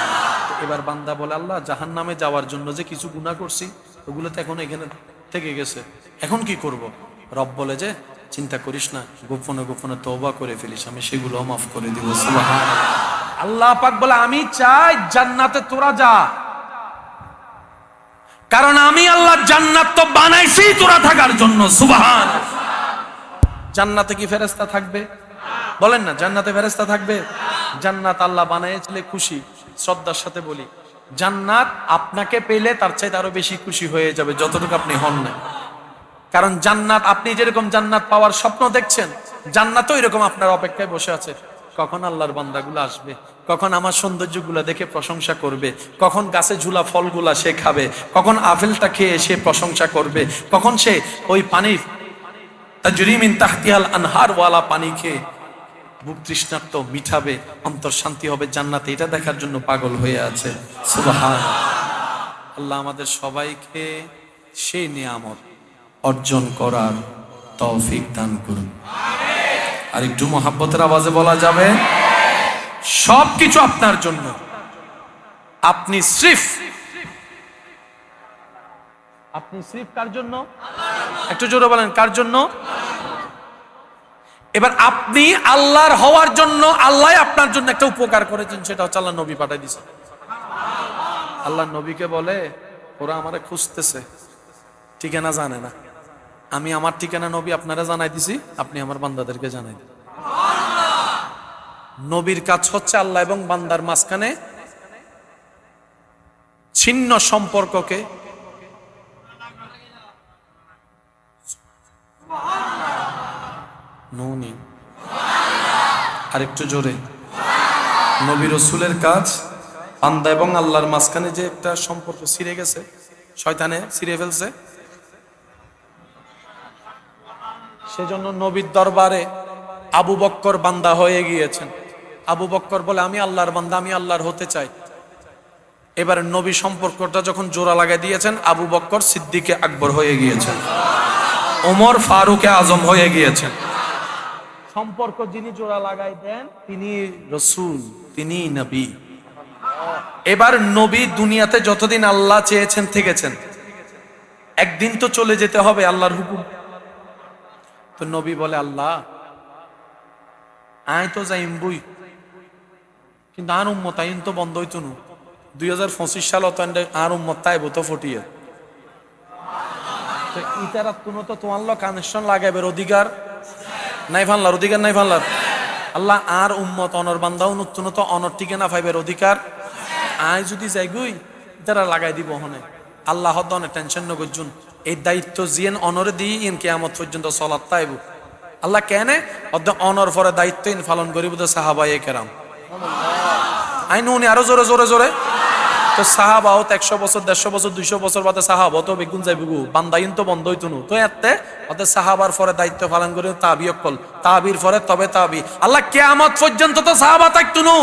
এবার বান্দা বলে, আল্লাহ জাহান্নামে যাওয়ার জন্য যে কিছু গুনাহ করছি ওগুলো তো এখন এখানে থেকে গেছে, এখন কি করব? রব বলে যে চিন্তা করিস না, গোপনে গোপনে তওবা করে ফেলিস, আমি সেগুলো মাফ করে দিব। সুবহানাল্লাহ। আল্লাহ পাক বলে আমি চাই জান্নাতে তোরা যা, কারণ আমি আল্লাহ জান্নাত তো বানাইছি তোরা থাকার জন্য। সুবহানাল্লাহ। জান্নাতে কি ফেরেশতা থাকবে? বলেন না, জান্নাতে ফেরেশতা থাকবে? জান্নাত আল্লাহ বানাইছিলে খুশি। শ্রদ্ধার সাথে বলি, জান্নাত আপনাকে পেলে তার চাইতে আরো বেশি খুশি হয়ে যাবে যতটুকু আপনি হন না। কারণ জান্নাত, আপনি যেরকম জান্নাত পাওয়ার স্বপ্ন দেখছেন, জান্নাতও এরকম আপনার অপেক্ষায় বসে আছে। কখন আল্লাহর বান্দাগুলো আসবে, কখন আমার সৌন্দর্যগুলা দেখে প্রশংসা করবে, কখন গাছে ঝুলা ফলগুলা সে খাবে, কখন আপেলটা খেয়ে সে প্রশংসা করবে, কখন সে ওই পানি তাজরি মিন তাহতিহাল আনহার ওয়ালা পানি খেয়ে বুক তৃষ্ণার্ত মিঠাবে, অন্তর শান্তি হবে জান্নাতে। এটা দেখার জন্য পাগল হয়ে আছে। সুবহানাল্লাহ। আল্লাহ আমাদের সবাইকে সেই নিয়ামত অর্জন করার তৌফিক দান করুন। আর একটু মহাব্বতের আওয়াজে বলা যাবে? সবকিছু আপনার জন্য। আপনি সির্ফ কার জন্য? একটু জোরে বলেন, কার জন্য? এবার আপনি আল্লাহর হওয়ার জন্য আল্লাহ আপনার জন্য একটা উপকার করেছেন, সেটা হচ্ছে আল্লাহ নবী পাঠাই দিয়েছে। আল্লাহ নবীকে বলে, ওরা আমারে খুঁজতেছে, ঠিকানা জানে না, আমি আমার ঠিকানা নবী আপনারা জানাই দিছি, আপনি আমার বান্দাদেরকে জানাই দিন। নবীর কাজ হচ্ছে আল্লাহ এবং বান্দার মাঝখানে ছিন্ন সম্পর্ককে নুনি আরেকটু জোরে, নবী রাসূলের কাজ বান্দা এবং আল্লাহর মাঝখানে যে একটা সম্পর্ক ছিঁড়ে গেছে, শয়তানে ছিঁড়ে ফেলছে, সেজন্য নবীর দরবারে আবু বক্কর বান্দা হয়ে গিয়েছেন। আবু বক্কর বলে, আমি আল্লাহর বান্দা, আমি আল্লাহর হতে চাই। এবার নবী সম্পর্কটা যখন জোড়া লাগাই দিয়েছেন, আবু বক্কর সিদ্দিকে আকবর হয়ে গিয়েছেন, ওমর ফারুকে আজম হয়ে গিয়েছেন। সম্পর্ক যিনি জোড়া লাগাই দেন তিনি রাসূল, তিনি নবী। এবার নবী দুনিয়াতে যতদিন আল্লাহ চেয়েছেন থেকেছেন, একদিন তো চলে যেতে হবে, আল্লাহর হুকুম। তো নবী বলে, আল্লাহ আয় তো যাইম বুই, কিন্তু আর উম্মত আইন তো বন্ধ হইতো না। 2025 সাল আর উম্মত তাইব তো ফটিয়ে, তো ইতারা কোনো তো তোমার কানেকশন লাগাইবার অধিকার নাই, ফানলার অধিকার নাই, ফানলার আল্লাহ আর উম্মত অনর বান্ধাও নতুন তো অনর ঠিকানা পাইবার অধিকার। আয় যদি যাই গুই ইতারা লাগাই দিব হনে। আল্লাহ হদনে টেনশন নগজুন, এই দায়িত্ব জিয়েন অনরে দিই ইন কিয়ামত পর্যন্ত চলাত তাইব। আল্লাহ কেন অনর পরে দায়িত্ব ইন পালন করিব তো সাহাবায়ে কেরাম। আইন উনি আরো জোরে জোরে জোরে, তো সাহাবাও 100 বছর 150 বছর 200 বছর বাদে সাহাবা তো বেগুন যাইব গু, বান্দাইন তো বন্ধ হইতো না। তো এতে ওদের সাহাবার পরে দায়িত্ব পালন করে তাবি অকল, তাবির পরে তবে তাবি। আল্লাহ কিয়ামত পর্যন্ত তো সাহাবা থাকতো না।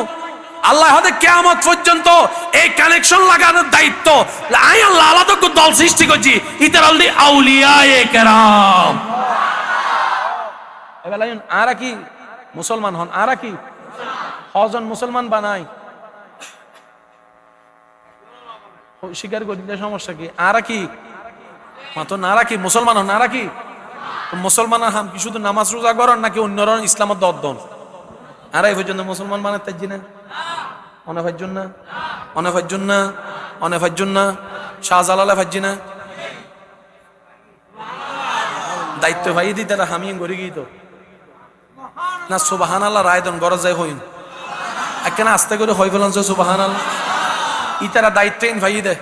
আল্লাহ হতে কিয়ামত পর্যন্ত এই কানেকশন লাগানোর দায়িত্ব আই আল্লাহ আলাদা দল সৃষ্টি করছি, ইতার অলরেডি আউলিয়ায়ে কেরাম। এবেলা আরা কি মুসলমান হন, আরা কি হজন মুসলমান বানাই, স্বীকার করি সমস্যা কি? আরা কি মাত্র নারা কি মুসলমান হন, নারা কি মুসলমান হাম কি শুধু নামাজ রোজা করেন নাকি অন্যরা ইসলামের দর্দন? আর এই পর্যন্ত মুসলমান বানাতে চাইছি না, অনেফার না, অনেফার না, অনেফার না, শাহজালালে ফাইজি না, দায়িত্ব ভাই দি তারা হামিয়ে গড়ি গিয়ে তো না সুবহানাল্লাহ রায় দন গরজ যায় হইন কেন আস্তে করে হয়ে ফেলান সুবহানাল্লাহ। ইতারা দায়িত্বহীন ভাই দে,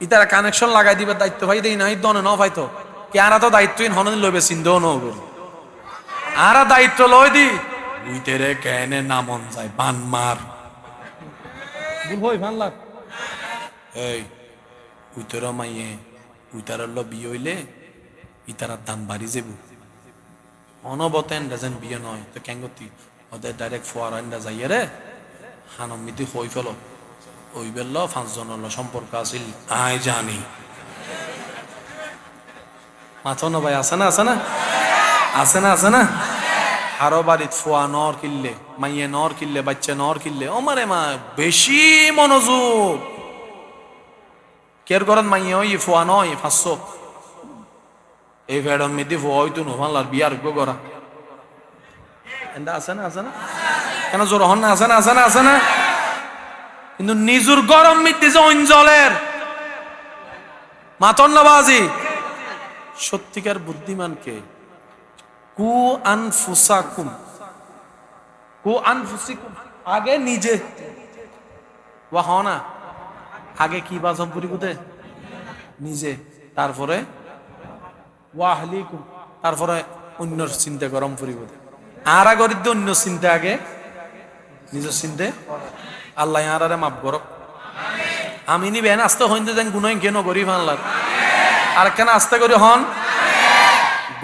ইতারা কানেকশন লাগাই দিবে দায়িত্ব ভাই দেই না দনে ন ভাইতো কে আরা তো দায়িত্বহীন হনন লইবে চিন্তাও ন করি আরা দায়িত্ব লই দি উইতেরে কেনে নামন যায় বান মার ভুল হই ভানলা। এই উইতের মাইয়ে উইতার ল বিয়ে হইলে ইতারার দাম বাড়ি যাব, অনবতেন যেন বিয়ে নয় তো কেঙ্গতি ওদের ডাইরেক্ট ফোয়ারান্ডা যাইয়ে রে হানমিতি হই ফেল ওই বেলল 5 জনের সম্পর্ক আছিল আয় জানি মাথো না ভাই, আছে না আছে না আছে না আছে না। আরো বাড়িত ফোয়া নর কিনলে মাইয়ে নর কিনলে বাচ্চা নর কিনলে ও মারে মা বেশি মনোযোগ কের করেন মাইয়ে ওই ফোয়া নয় 500 এই ফেডম মিদি ফোয়া হইতো নভালার বিয়ার গো করা এন্ডা আছে না আছে না কেন জোর হন না, আছে না আছে না আছে না। কিন্তু নিজুর গরম মিটি যে অঞ্জলের মাতন নবাজি সত্যিকার বুদ্ধিমানকে কু আনফুসাকুম, কু আনফুসিকুম আগে নিজে ওয়া হনা আগে কি বাজম পরিকুতে নিজে, তারপরে ওয়াহলিকুম তারপরে অন্যর চিন্তা গরম পরিকুতে আর আগরিত অন্য চিন্তা আগে নিজের চিন্তা। আল্লাহ আরে মাফ করক আমি নিবেন আস্তে হইতে যেন গুনাই কেন করি ভানলার আর কেন আস্তে করি হন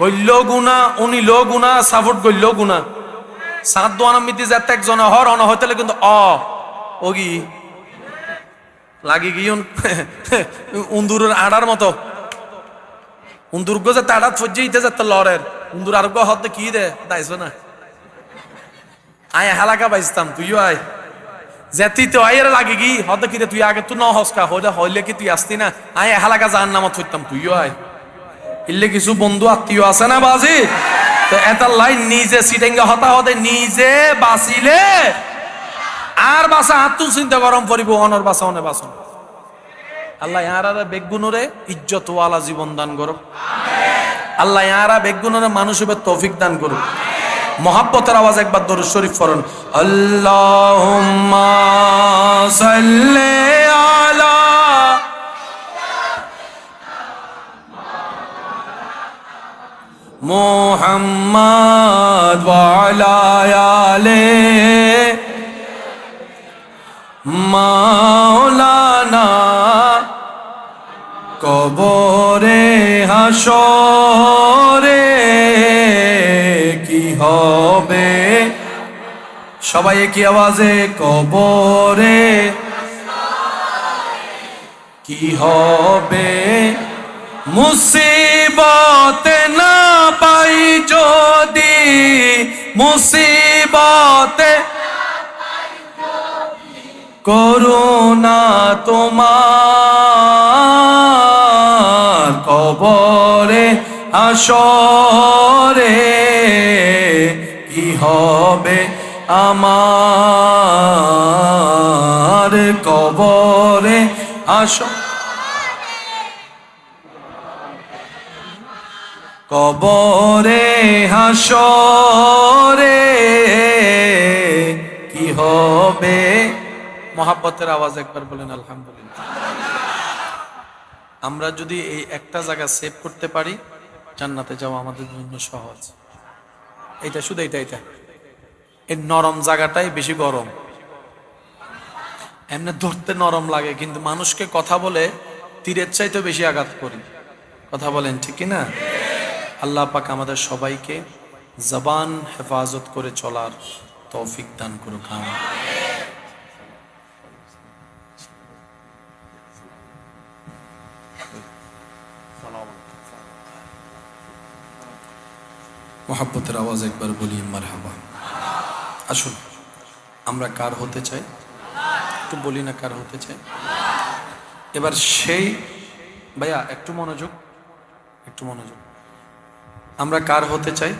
গল্য গুণা উনি লো গুণা সাপোর্ট গল্য গুণা সাত দোয়ানা মিতি যাতে একজন হর অন হইতে কিন্তু ওগি লাগি গিয়ন উন্দুরের আড়ার মতো উন্দুর গো যে তাড়াত ফজ্জে ইতে যাতে লড়ের উন্দুর আর গো হতে কি দে দাইছো না আয় হালাকা বাইস্তাম তুইও আয় যেতি তো আয়ের লাগে কি হয়তো কি তুই আগে তুই ন হসকা হইলে কি তুই আসতি না আয় হালাকা জাহান নামত হইতাম তুইও আয় ইল্লে কিছু বন্ধু আত্মীয় আছে না বাজি তো এটা লাইন নিজে সিটেঙ্গা হতা হতে নিজে বাঁচিলে আর বাসা হাতু চিন্তা গরম পড়িব অনর বাসা অনে বাসন আল্লাহ ইয়ারা বেগুনরে ইজ্জত ওয়ালা জীবন দান করুক আল্লাহ ইয়ারা বেগুনরে মানুষের তৌফিক দান করুক মোহাব্বতের আওয়াজ একবার দরুদ শরীফ পড়ুন আল্লাহুম্মা সাল্লি আলা মুহাম্মাদ ওয়া আলা আলি মাওলানা কবরে হাসরে কি হবে সবাই কি আওয়াজে কবরে কি হবে মুসিবতে না পাই যদি মুসিবতে করুণা তোমার কবরে হাসরে কি হবে আমার কবরে কবরে হাসরে কি হবে মোহাব্বতের আওয়াজ একবার বলেন আলহামদুলিল্লাহ আমরা যদি এই একটা জায়গা সেভ করতে পারি জান্নাতে যাওয়া আমাদের জন্য সহজ এইটা শুধু এইটা এই নরম জায়গাটাই বেশি গরম এমনি ধরতে নরম লাগে কিন্তু মানুষকে কথা বলে তীরের চাইতে বেশি আঘাত করি কথা বলেন ঠিক কি না আল্লাহ পাক আমাদের সবাইকে জবান হেফাজত করে চলার তৌফিক দান করুক আমিন মোহাব্বতের আওয়াজ একবার বলি মারহাবা আসুন আমরা কার হতে চাই একটু বলি না কার হতে চাই এবার সেই ভাইয়া একটু মনোযোগ আমরা কার হতে চাই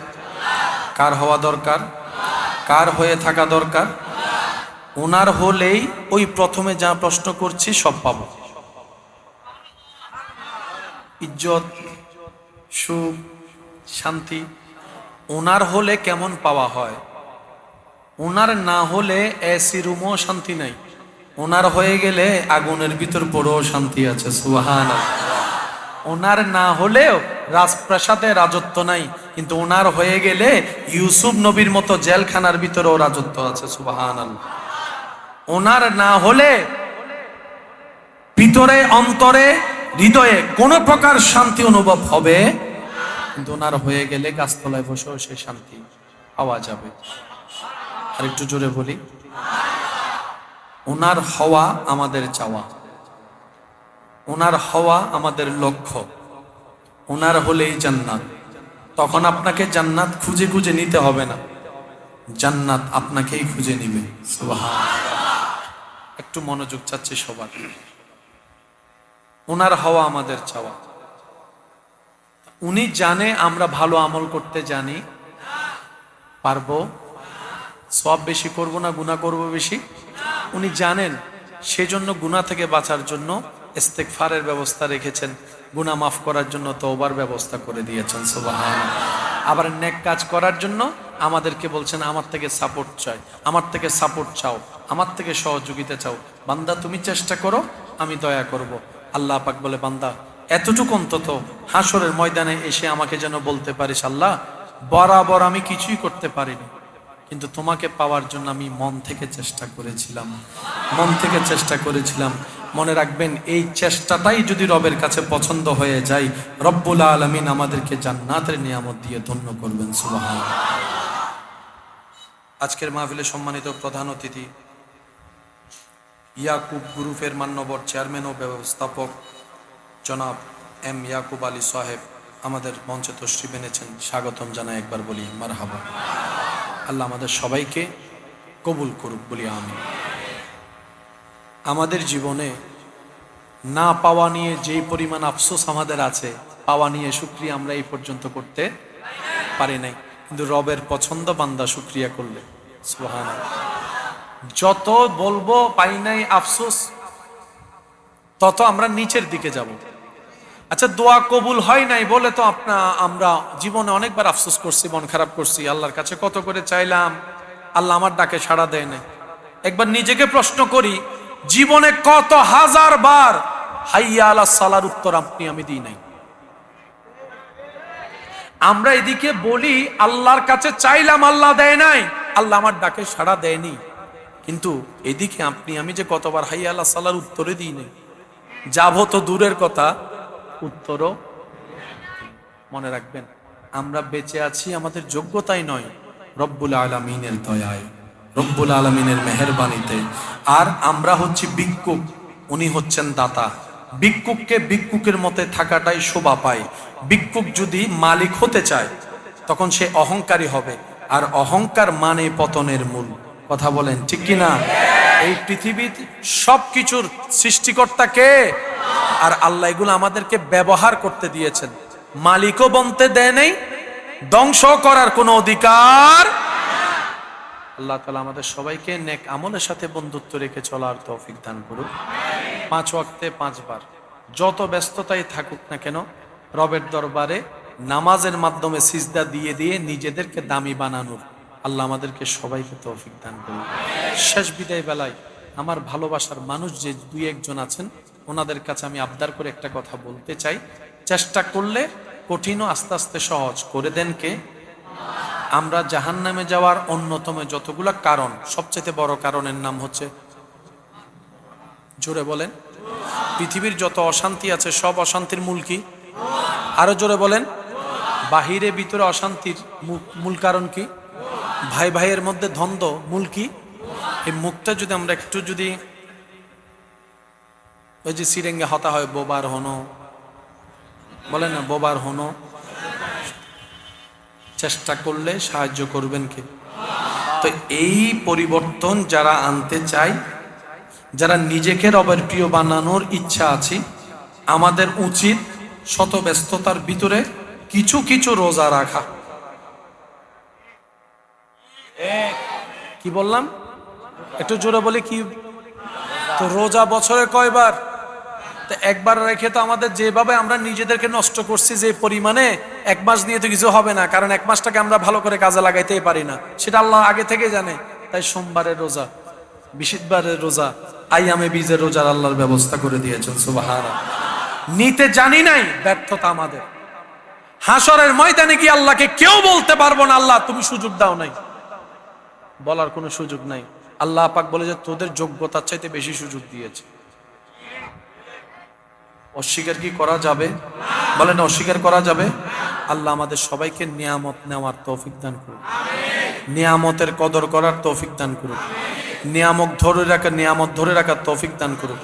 কার হওয়া দরকার কার হয়ে থাকা দরকার ওনার হলেই ওই প্রথমে যা প্রশ্ন করছি সব পাবো ইজ্জত সুখ শান্তি ওনার হলে কেমন পাওয়া হয় ওনার না হলে এসি রুমও শান্তি নাই ওনার হয়ে গেলে আগুনের ভিতর পড়েও শান্তি আছে সুবহানাল্লাহ ওনার না হলেও রাজপ্রাসাদে রাজত্ব নাই কিন্তু ওনার হয়ে গেলে ইউসুফ নবীর মতো জেলখানার ভিতরেও রাজত্ব আছে সুবহানাল্লাহ ওনার না হলে ভিতরে অন্তরে হৃদয়ে কোনো প্রকার শান্তি অনুভব হবে কিন্তু ওনার হয়ে গেলে গাছতলায় বসেও সে শান্তি পাওয়া যাবে আর একটু জোরে বলি ওনার হওয়া আমাদের চাওয়া ওনার হওয়া আমাদের লক্ষ্য ওনার হলেই জান্নাত তখন আপনাকে জান্নাত খুঁজে খুঁজে নিতে হবে না জান্নাত আপনাকেই খুঁজে নিবে সুবহানাল্লাহ একটু মনোযোগ চাচ্ছি সবার ওনার হওয়া আমাদের চাওয়া উনি জানে আমরা ভালো আমল করতে জানি পারবো সব বেশি করব না গুনাহ করব বেশি উনি জানেন সেজন্য গুনাহ থেকে বাঁচার জন্য ইস্তেগফারের ব্যবস্থা রেখেছেন গুনাহ মাফ করার জন্য তওবার ব্যবস্থা করে দিয়েছেন সুবহানাল্লাহ আবার নেক কাজ করার জন্য আমাদেরকে বলছেন আমার থেকে সাপোর্ট চাই আমার থেকে সাপোর্ট চাও আমার থেকে সহযোগিতা চাও বান্দা তুমি চেষ্টা করো আমি দয়া করব আল্লাহ পাক বলে বান্দা এতটুকু অন্তত হাসরের ময়দানে এসে আমাকে যেন বলতে পারিস আল্লাহ বরাবর আমি কিছুই করতে পারিনি কিন্তু তোমাকে পাওয়ার জন্য আমি মন থেকে চেষ্টা করেছিলাম মনে রাখবেন এই চেষ্টাটাই যদি রবের কাছে পছন্দ হয়ে যায় রব্বুল আলামিন আমাদেরকে জান্নাতের নিয়ামত দিয়ে ধন্য করবেন সুবহানাল্লাহ আজকের মাহফিলে সম্মানিত প্রধান অতিথি ইয়াকুব গ্রুপের মান্যবর চেয়ারম্যান ও ব্যবস্থাপক জনাব এম ইয়াকুব আলী সাহেব আমাদের মঞ্চে তশরিফ এনেছেন স্বাগতম জানাই একবার বলি মারহাবা আল্লাহ আমাদের সবাইকে কবুল করুক বলি আমিন। আমাদের জীবনে না পাওয়া নিয়ে যেই পরিমাণ আফসোস আমাদের আছে, পাওয়া নিয়ে শুকরিয়া আমরা এই পর্যন্ত করতে পারি নাই, কিন্তু রবের পছন্দ বান্দা শুকরিয়া করলে সুবহানাল্লাহ। যত বলবো পাই নাই আফসোস, তত আমরা নিচের দিকে যাব। আচ্ছা, দোয়া কবুল হয় নাই বলে তো আমরা জীবনে অনেকবার আফসোস করছি, মন খারাপ করছি, আল্লাহর কাছে কত করে চাইলাম, আল্লাহ আমার ডাকে সাড়া দেয় না। একবার নিজেকে প্রশ্ন করি, জীবনে কত হাজার বার হাইয়া আলা সালার উত্তর আপনি আমি দিই নাই। আমরা এদিকে বলি আল্লাহর কাছে চাইলাম, আল্লাহ দেয় নাই, আল্লাহ আমার ডাকে সাড়া দেয়নি, কিন্তু এদিকে আপনি আমি যে কতবার হাইয়া আলা সালার উত্তরে দিই নাই। যাবো তো দূরের কথা, উত্তরও। মনে রাখবেন, আমরা বেঁচে আছি আমাদের যোগ্যতাই নয়, রব্বুল আলামিনের দয়ায়, রব্বুল আলামিনের মেহেরবানিতে। আর আমরা হচ্ছি ভিক্ষুক, উনি হচ্ছেন দাতা। ভিক্ষুককে ভিক্ষুকের মতে থাকাটাই শোভা পায়। ভিক্ষুক যদি মালিক হতে চায় তখন সে অহংকারী হবে, আর অহংকার মানে পতনের মূল। কথা বলেন ঠিক কিনা? এই পৃথিবীর সবকিছুর সৃষ্টিকর্তা কে? আর আল্লাহ এগুলো আমাদেরকে ব্যবহার করতে দিয়েছেন, মালিকও বনতে দেয় নেই, ধ্বংস করার কোনো অধিকার। আল্লাহ তাআলা আমাদের সবাইকে নেক আমলের সাথে বন্ধুত্ব রেখে চলার তৌফিক দান করুন। 5 ওয়াক্তে 5 বার যত ব্যস্ততাই থাকুক না কেন, রবের দরবারে নামাজের মাধ্যমে সিজদা দিয়ে দিয়ে নিজেদেরকে দামি বানানোর আল্লাহ আমাদেরকে সবাইকে তৌফিক দান করুন। শেষ বিদায় বেলায় আমার ভালোবাসার মানুষ যে 2-1 জন আছেন, ওনাদের কাছে আমি আবদার করে একটা কথা বলতে চাই। চেষ্টা করলে কঠিনও আস্তে আস্তে সহজ করে দেন কে? আমরা জাহান্নামে যাওয়ার অন্যতম যতগুলা কারণ, সবচেয়ে বড় কারণের নাম হচ্ছে, জোরে বলেন, পৃথিবীর যত অশান্তি আছে সব অশান্তির মূল কি? আরো জোরে বলেন। বাহিরে ভিতরে অশান্তির মূল কারণ কি? ভাই ভাইয়ের মধ্যে দ্বন্দ্ব মূল কি? এই মুখটা যদি আমরা একটু যদি ওই যে সিরেঙ্গে হতা হয়, বোবার হনো, বলেন না বোবার হনো, চেষ্টা করলে সাহায্য করবেন কে? তো এই পরিবর্তন যারা আনতে চায়, যারা নিজেকে রবের প্রিয় বানানোর ইচ্ছা আছে, আমাদের উচিত শত ব্যস্ততার ভিতরে কিছু কিছু রোজা রাখা। কি বললাম? একটু জোরে বলি কি? তো রোজা বছরে কয়বার? তো একবার রেখে তো আমাদের যেভাবে আমরা নিজেদেরকে নষ্ট করছি যে পরিমাণে, 1 মাস দিয়ে তো কিছু হবে না, কারণ 1 মাসটাকে আমরা ভালো করে কাজে লাগাইতেই পারি না, সেটা আল্লাহ আগে থেকে জানে। তাই সোমবারের রোজা, বৃহস্পতিবারের রোজা, আইয়ামে বীজের রোজার আল্লাহর ব্যবস্থা করে দিয়েছেন। সুবহানাল্লাহ। নিতে জানি নাই, ব্যর্থতা আমাদের। হাসরের ময়দানে কি আল্লাহকে কেউ বলতে পারবো না আল্লাহ তুমি সুযোগ দাও নাই, বলার কোনো সুযোগ নাই। আল্লাহ পাক বলে যে তোদের যোগ্যতার চাইতে বেশি সুযোগ দিয়েছে। অস্বীকার কি করা যাবে? বলেন অস্বীকার করা যাবে? আল্লাহ আমাদের সবাইকে নিয়ামত নেওয়ার তৌফিক দান করুন, নিয়ামতের কদর করার তৌফিক দান করুন, নিয়ামত ধরে রাখার তৌফিক দান করুন,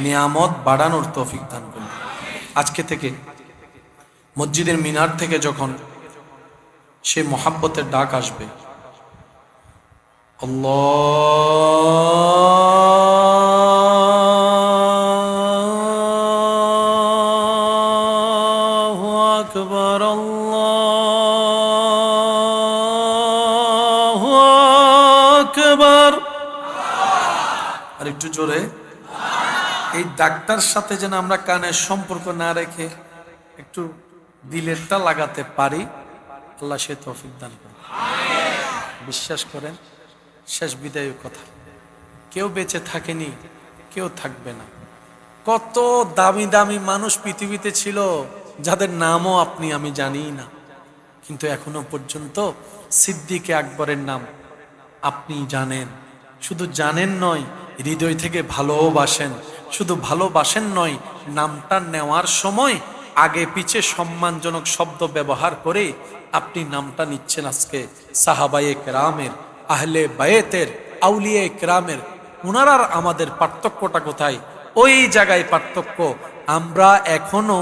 নিয়ামত বাড়ানোর তৌফিক দান করুন। আজকে থেকে মসজিদের মিনার থেকে যখন সে মহাব্বতের ডাক আসবে, আল্লাহু আকবার, আল্লাহু আকবার, আর একটু জোরে। এই ডাক্তার সাথে যেন আমরা কানের সম্পর্ক না রেখে একটু দিলেরটা লাগাতে পারি, আল্লাহ সে তৌফিক দান করেন। বিশ্বাস করেন, শেষ বিদায় কথা, কেউ বেঁচে থাকেনি, কেউ থাকবে না। কত দামি দামি মানুষ পৃথিবীতে ছিল যাদের নামও আপনি আমি জানি না, কিন্তু এখনো পর্যন্ত সিদ্দিকে আকবরের নাম আপনি জানেন। শুধু জানেন নয়, হৃদয় থেকে ভালোবাসেন। শুধু ভালোবাসেন নয়, নামটা নেওয়ার সময় আগে পিছে সম্মানজনক শব্দ ব্যবহার করে আপনি নামটা নিচ্ছেন। আজকে সাহাবায়ে কেরামের, আহলে বায়েতের, আউলিয়া কেরামের, ওনারার আমাদের পার্থক্যটা কোথায়? ওই জায়গায় পার্থক্য। আমরা এখনো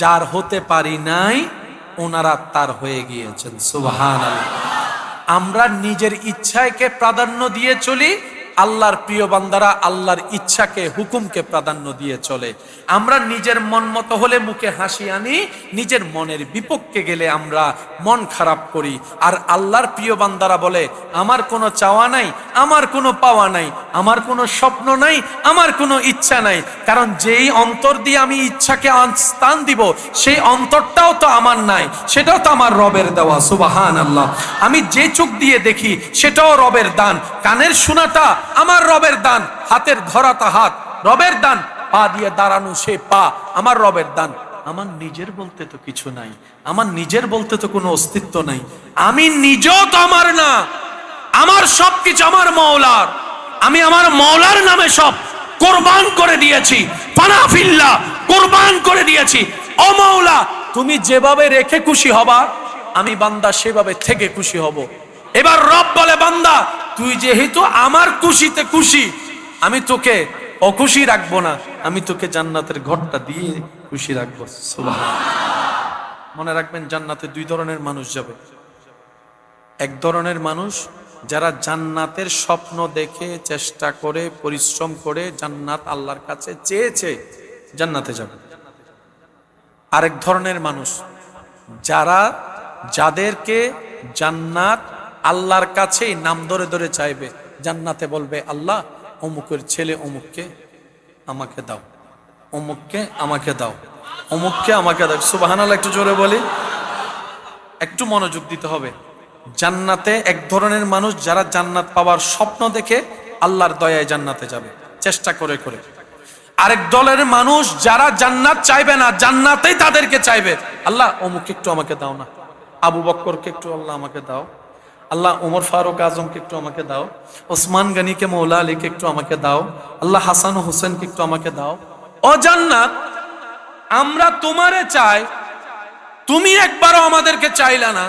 যার হতে পারি নাই, ওনারা তার হয়ে গিয়েছেন। সুবহানাল্লাহ। আমরা নিজের ইচ্ছাকে প্রাধান্য দিয়ে চলি, আল্লাহর প্রিয় বান্দারা আল্লাহর ইচ্ছাকে হুকুমকে প্রাধান্য দিয়ে চলে। আমরা নিজের মন মতো হলে মুখে হাসি আনি, নিজের মনের বিপক্ষে গেলে আমরা মন খারাপ করি। আর আল্লাহর প্রিয় বান্দারা বলে আমার কোনো চাওয়া নাই, আমার কোনো পাওয়া নাই, আমার কোনো স্বপ্ন নাই, আমার কোনো ইচ্ছা নাই। কারণ যেই অন্তর দিয়ে আমি ইচ্ছাকে স্থান দিব সেই অন্তরটাও তো আমার নাই, সেটাও তো আমার রবের দেওয়া। সুবহানাল্লাহ। আমি যে চোখ দিয়ে দেখি সেটাও রবের দান, কানের শোনাটা আমার রবের দান, হাতের ধরাটা হাত রবের দান, পা দিয়ে দাঁড়ানো সে পা আমার রবের দান। আমার নিজের বলতে তো কিছু নাই, আমার নিজের বলতে তো কোনো অস্তিত্ব নাই। আমি নিজেও তো আমার না, আমার সবকিছু আমার মওলার। আমি আমার মওলার নামে সব কোরবান করে দিয়েছি, ফানাফিল্লাহ কোরবান করে দিয়েছি। ও মওলা, তুমি যেভাবে রেখে খুশি হবা আমি বান্দা সেভাবে থেকে খুশি হব। এবার রব বলে বান্দা তুই যেহেতু আমার খুশিতে খুশি, আমি তোকে অখুশি রাখবো না, আমি তোকে জান্নাতের ঘরটা দিয়ে খুশি রাখবো। সুবহানাল্লাহ। মনে রাখবেন জান্নাতে দুই ধরনের মানুষ যাবে। এক ধরনের মানুষ যারা জান্নাতের স্বপ্ন দেখে চেষ্টা করে পরিশ্রম করে জান্নাত আল্লাহর কাছে চেয়েছে জান্নাতে যাবে। আরেক ধরনের মানুষ যাদেরকে জান্নাত আল্লাহর কাছেই নাম ধরে ধরে চাইবে, জান্নাতে বলবে আল্লাহ অমুকের ছেলে অমুককে আমাকে দাও, অমুককে আমাকে দাও, অমুককে আমাকে দাও। সুবহানাল্লাহ। একটু জোরে বলি, একটু মনোযোগ দিতে হবে। জান্নাতে এক ধরনের মানুষ যারা জান্নাত পাওয়ার স্বপ্ন দেখে আল্লাহর দয়ায় জান্নাতে যাবে চেষ্টা করে করে। আরেক দলের মানুষ যারা জান্নাত চাইবে না, জান্নাতেই তাদেরকে চাইবে, আল্লাহ অমুককে একটু আমাকে দাও না, আবু বকরকে একটু আল্লাহ আমাকে দাও, আল্লাহ ওমর ফারুক আজমকে একটু আমাকে দাও, ওসমান গনিকে মৌলা আলীকে একটু আমাকে দাও, আল্লাহ হাসান হোসেনকে একটু আমাকে দাও। ও জান্নাত, আমরা তোমারে চাই, তুমি একবারও আমাদেরকে চাইলা না।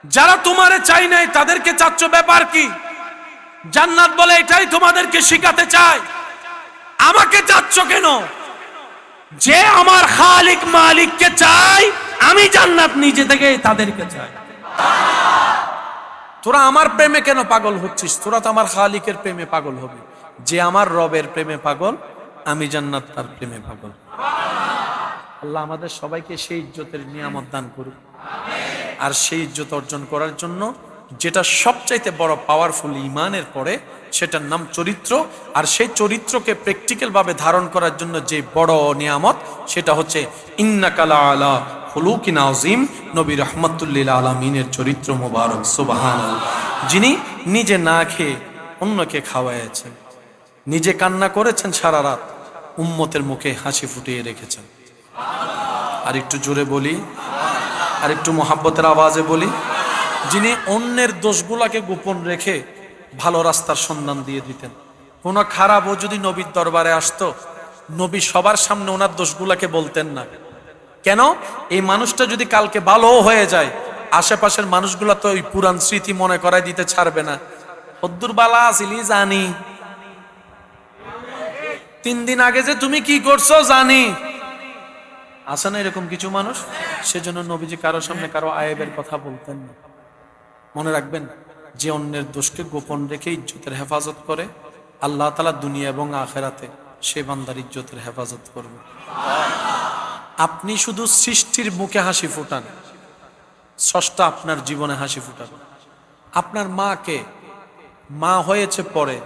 যারা তোমারে চাই নাই তাদেরকে চাচ্ছ, ব্যাপার কি? জান্নাত বলে এটাই তোমাদেরকে শিখাতে চাই। আমাকে চাচ্ছ কেন? যে আমার খালিক মালিককে চাই, আমি জান্নাত নিজে থেকে তাদেরকে চাই। তোরা আমার প্রেমে কেন পাগল হচ্ছিস? তোরা তো আমার খালিকের প্রেমে পাগল হবি। যে আমার রবের প্রেমে পাগল, আমি জান্নাত তার প্রেমে পাগল। আল্লাহ আমাদের সবাইকে সেই ইজ্জতের নিয়ামত দান করুক। আর সেই ইজ্জত অর্জন করার জন্য যেটা সবচাইতে বড় পাওয়ারফুল ঈমানের পরে, সেটার নাম চরিত্র। আর সেই চরিত্রকে প্র্যাকটিক্যাল ভাবে ধারণ করার জন্য যে বড় নিয়ামত, সেটা হচ্ছে ইন্নাকা লাআলা খুলুকিন আযীম, নবী রাহমাতুল লিল আলামিনের চরিত্র মোবারক। সুবহানাল্লাহ। যিনি নিজে না খেয়ে অন্যকে খাওয়াইছেন, নিজে কান্না করেছেন সারা রাত, উম্মতের মুখে হাসি ফুটিয়ে রেখেছেন। আর একটু জোরে বলি, আর একটু মোহাব্বতের আওয়াজে বলি, যিনি অন্যের দোষগুলাকে গোপন রেখে ভালো রাস্তার সন্ধান দিয়ে দিতেন। কোনো খারাপও যদি নবীর দরবারে আসতো, নবী সবার সামনে ওনার দোষগুলাকে বলতেন না। কেন? এই মানুষটা যদি কালকে ভালো হয়ে যায়, আশেপাশের মানুষগুলা তো ওই পুরান স্মৃতি মনে করাই দিতে ছাড়বে না। হদ্দুর বালা আসিলি জানি, 3 দিন আগে যে তুমি কি করছো জানি। আছে না এরকম কিছু মানুষ? সেজন্য নবীজি কারো সামনে কারো আয়েবের কথা বলতেন না। মনে রাখবেন, যে অন্যের দোষকে গোপন রেখে ইজ্জতের হেফাজত করে, আল্লাহ তাআলা দুনিয়া এবং আখিরাতে সে বান্দার ইজ্জতের হেফাজত করবে। আপনি শুধু সৃষ্টির মুখে হাসি ফোটান, স্রষ্টা আপনার জীবনে হাসি ফোটান। আপনার মাকে, মা হয়েছে পরে,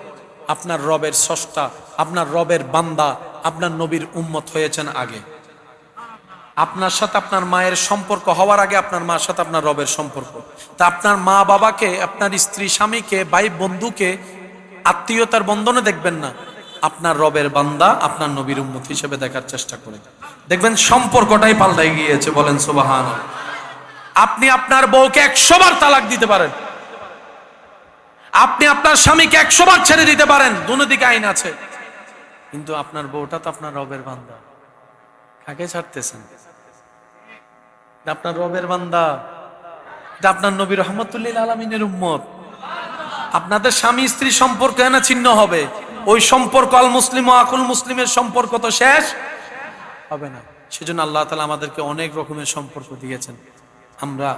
আপনার রবের স্রষ্টা, আপনার রবের বান্দা, আপনার নবীর উম্মত হয়েছেন আগে। আপনার সাথে আপনার মায়ের সম্পর্ক হওয়ার আগে আপনার মার সাথে আপনার রবের সম্পর্ক। তা আপনার মা বাবাকে, আপনার স্ত্রী স্বামীকে, ভাই বন্ধুকে আত্মীয়তার বন্ধনে দেখবেন না, আপনার রবের বান্দা, আপনার নবীর উম্মত হিসেবে দেখার চেষ্টা করেন। দেখবেন সম্পর্কটাই পাল্টাই গিয়েছে। বলেন সুবহানাল্লাহ। আপনি আপনার বউকে 100 বার তালাক দিতে পারেন, আপনি আপনার স্বামীকে 100 বার ছেড়ে দিতে পারেন, দুদিকে আইন আছে, কিন্তু আপনার বউটা তো আপনার রবের বান্দা। কাকে ছাড়তেছেন? আপনার রবের বান্দা, আপনার নবী রাহমাতুল লিল আলামিনের উম্মত। আপনাদের স্বামী স্ত্রী সম্পর্ক না ছিন্ন হবে, ওই সম্পর্ক আল মুসলিম ও আকুল মুসলিমের সম্পর্ক তো শেষ হবে না। সেজন্য আল্লাহ তাআলা আমাদেরকে অনেক রকমের সম্পর্ক দিয়েছেন। আমরা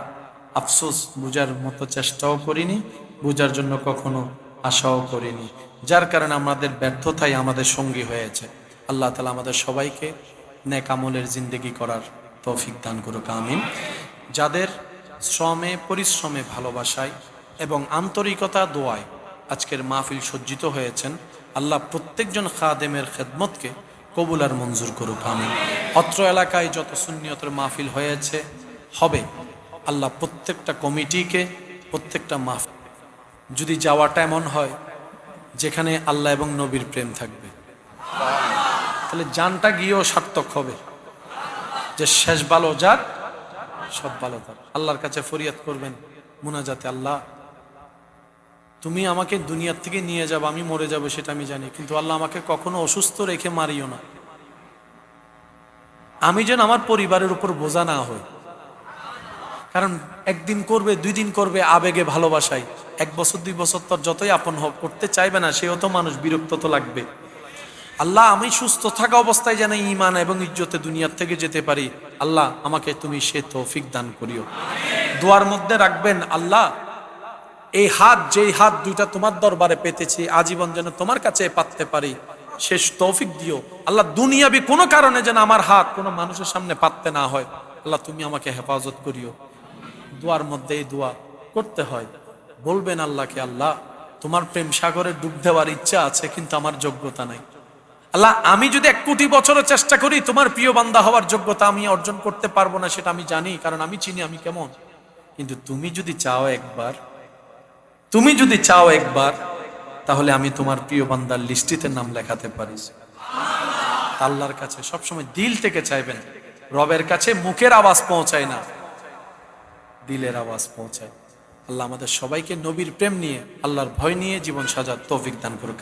আফসোস, বুঝার মতো চেষ্টাও করিনি, বুঝার জন্য কখনো আশাও করিনি, যার কারণে আমাদের ব্যর্থতাই আমাদের সঙ্গী হয়েছে। আল্লাহ তাআলা আমাদের সবাইকে নেক আমলের জিন্দেগি করার তৌফিক দান করুক, আমিন। যাদের শ্রমে, পরিশ্রমে, ভালোবাসায় এবং আন্তরিকতা দোয়ায় আজকের মাহফিল সজ্জিত হয়েছেন, আল্লাহ প্রত্যেকজন খাদেমের খেদমতকে কবুল আর মঞ্জুর করুক, আমিন। অত্র এলাকায় যত সুন্নিয়তের মাহফিল হয়েছে, হবে, আল্লাহ প্রত্যেকটা কমিটিকে, প্রত্যেকটা মাহফিল যদি যাওয়াটা এমন হয় যেখানে আল্লাহ এবং নবীর প্রেম থাকবে, তাহলে জানটা গিয়েও সার্থক হবে, যে শেষ ভালো যাক, সব ভালো থাক। আল্লাহর কাছে ফরিয়াদ করবেন মুনাজাতে, আল্লাহ তুমি আমাকে দুনিয়ার থেকে নিয়ে যাবো, আমি মরে যাব সেটা আমি জানি, কিন্তু আল্লাহ আমাকে কখনো অসুস্থ রেখে মারিও না, আমি যেন আমার পরিবারের উপর বোঝা না হই। কারণ একদিন করবে, 2 দিন করবে আবেগে ভালোবাসায়, 1 বছর 2 বছর তোর যতই আপন হোক করতে চাইবে না, সেও তো মানুষ, বিরক্ত তো লাগবে। আল্লাহ আমি সুস্থ থাকা অবস্থায় যেন ঈমান এবং ইজ্জতে দুনিয়ার থেকে যেতে পারি, আল্লাহ আমাকে তুমি সে তৌফিক দান করিও। দোয়ার মধ্যে রাখবেন, আল্লাহ এই হাত, যেই হাত দুইটা তোমার দরবারে পেতেছি, আজীবন যেন তোমার কাছে পাততে পারি, শেষ তৌফিক দিও। আল্লাহ দুনিয়াবি কোনো কারণে যেন আমার হাত কোনো মানুষের সামনে পাততে না হয়, আল্লাহ তুমি আমাকে হেফাজত করিও। দোয়ার মধ্যে এই দোয়া করতে হয়। বলবেন আল্লাহকে, আল্লাহ তোমার প্রেম সাগরে ডুব দেওয়ার ইচ্ছা আছে, কিন্তু আমার যোগ্যতা নাই। আল্লাহ আমি যদি 1 কোটি বছরও চেষ্টা করি, তোমার প্রিয় বান্দা হওয়ার যোগ্যতা আমি অর্জন করতে পারবো না, সেটা আমি জানি, কারণ আমি চিনি আমি কেমন। কিন্তু তুমি যদি চাও একবার, তুমি যদি চাও একবার, তাহলে আমি তোমার প্রিয় বান্দার লিস্টিতে নাম লেখাতে পারি। আল্লাহর কাছে সবসময় দিল থেকে চাইবেন। রবের কাছে মুখের আওয়াজ পৌঁছায় না, দিলের আওয়াজ পৌঁছায়। আল্লাহ আমাদের সবাইকে নবীর প্রেম নিয়ে, আল্লাহর ভয় নিয়ে জীবন সাজার তৌফিক দান করুক।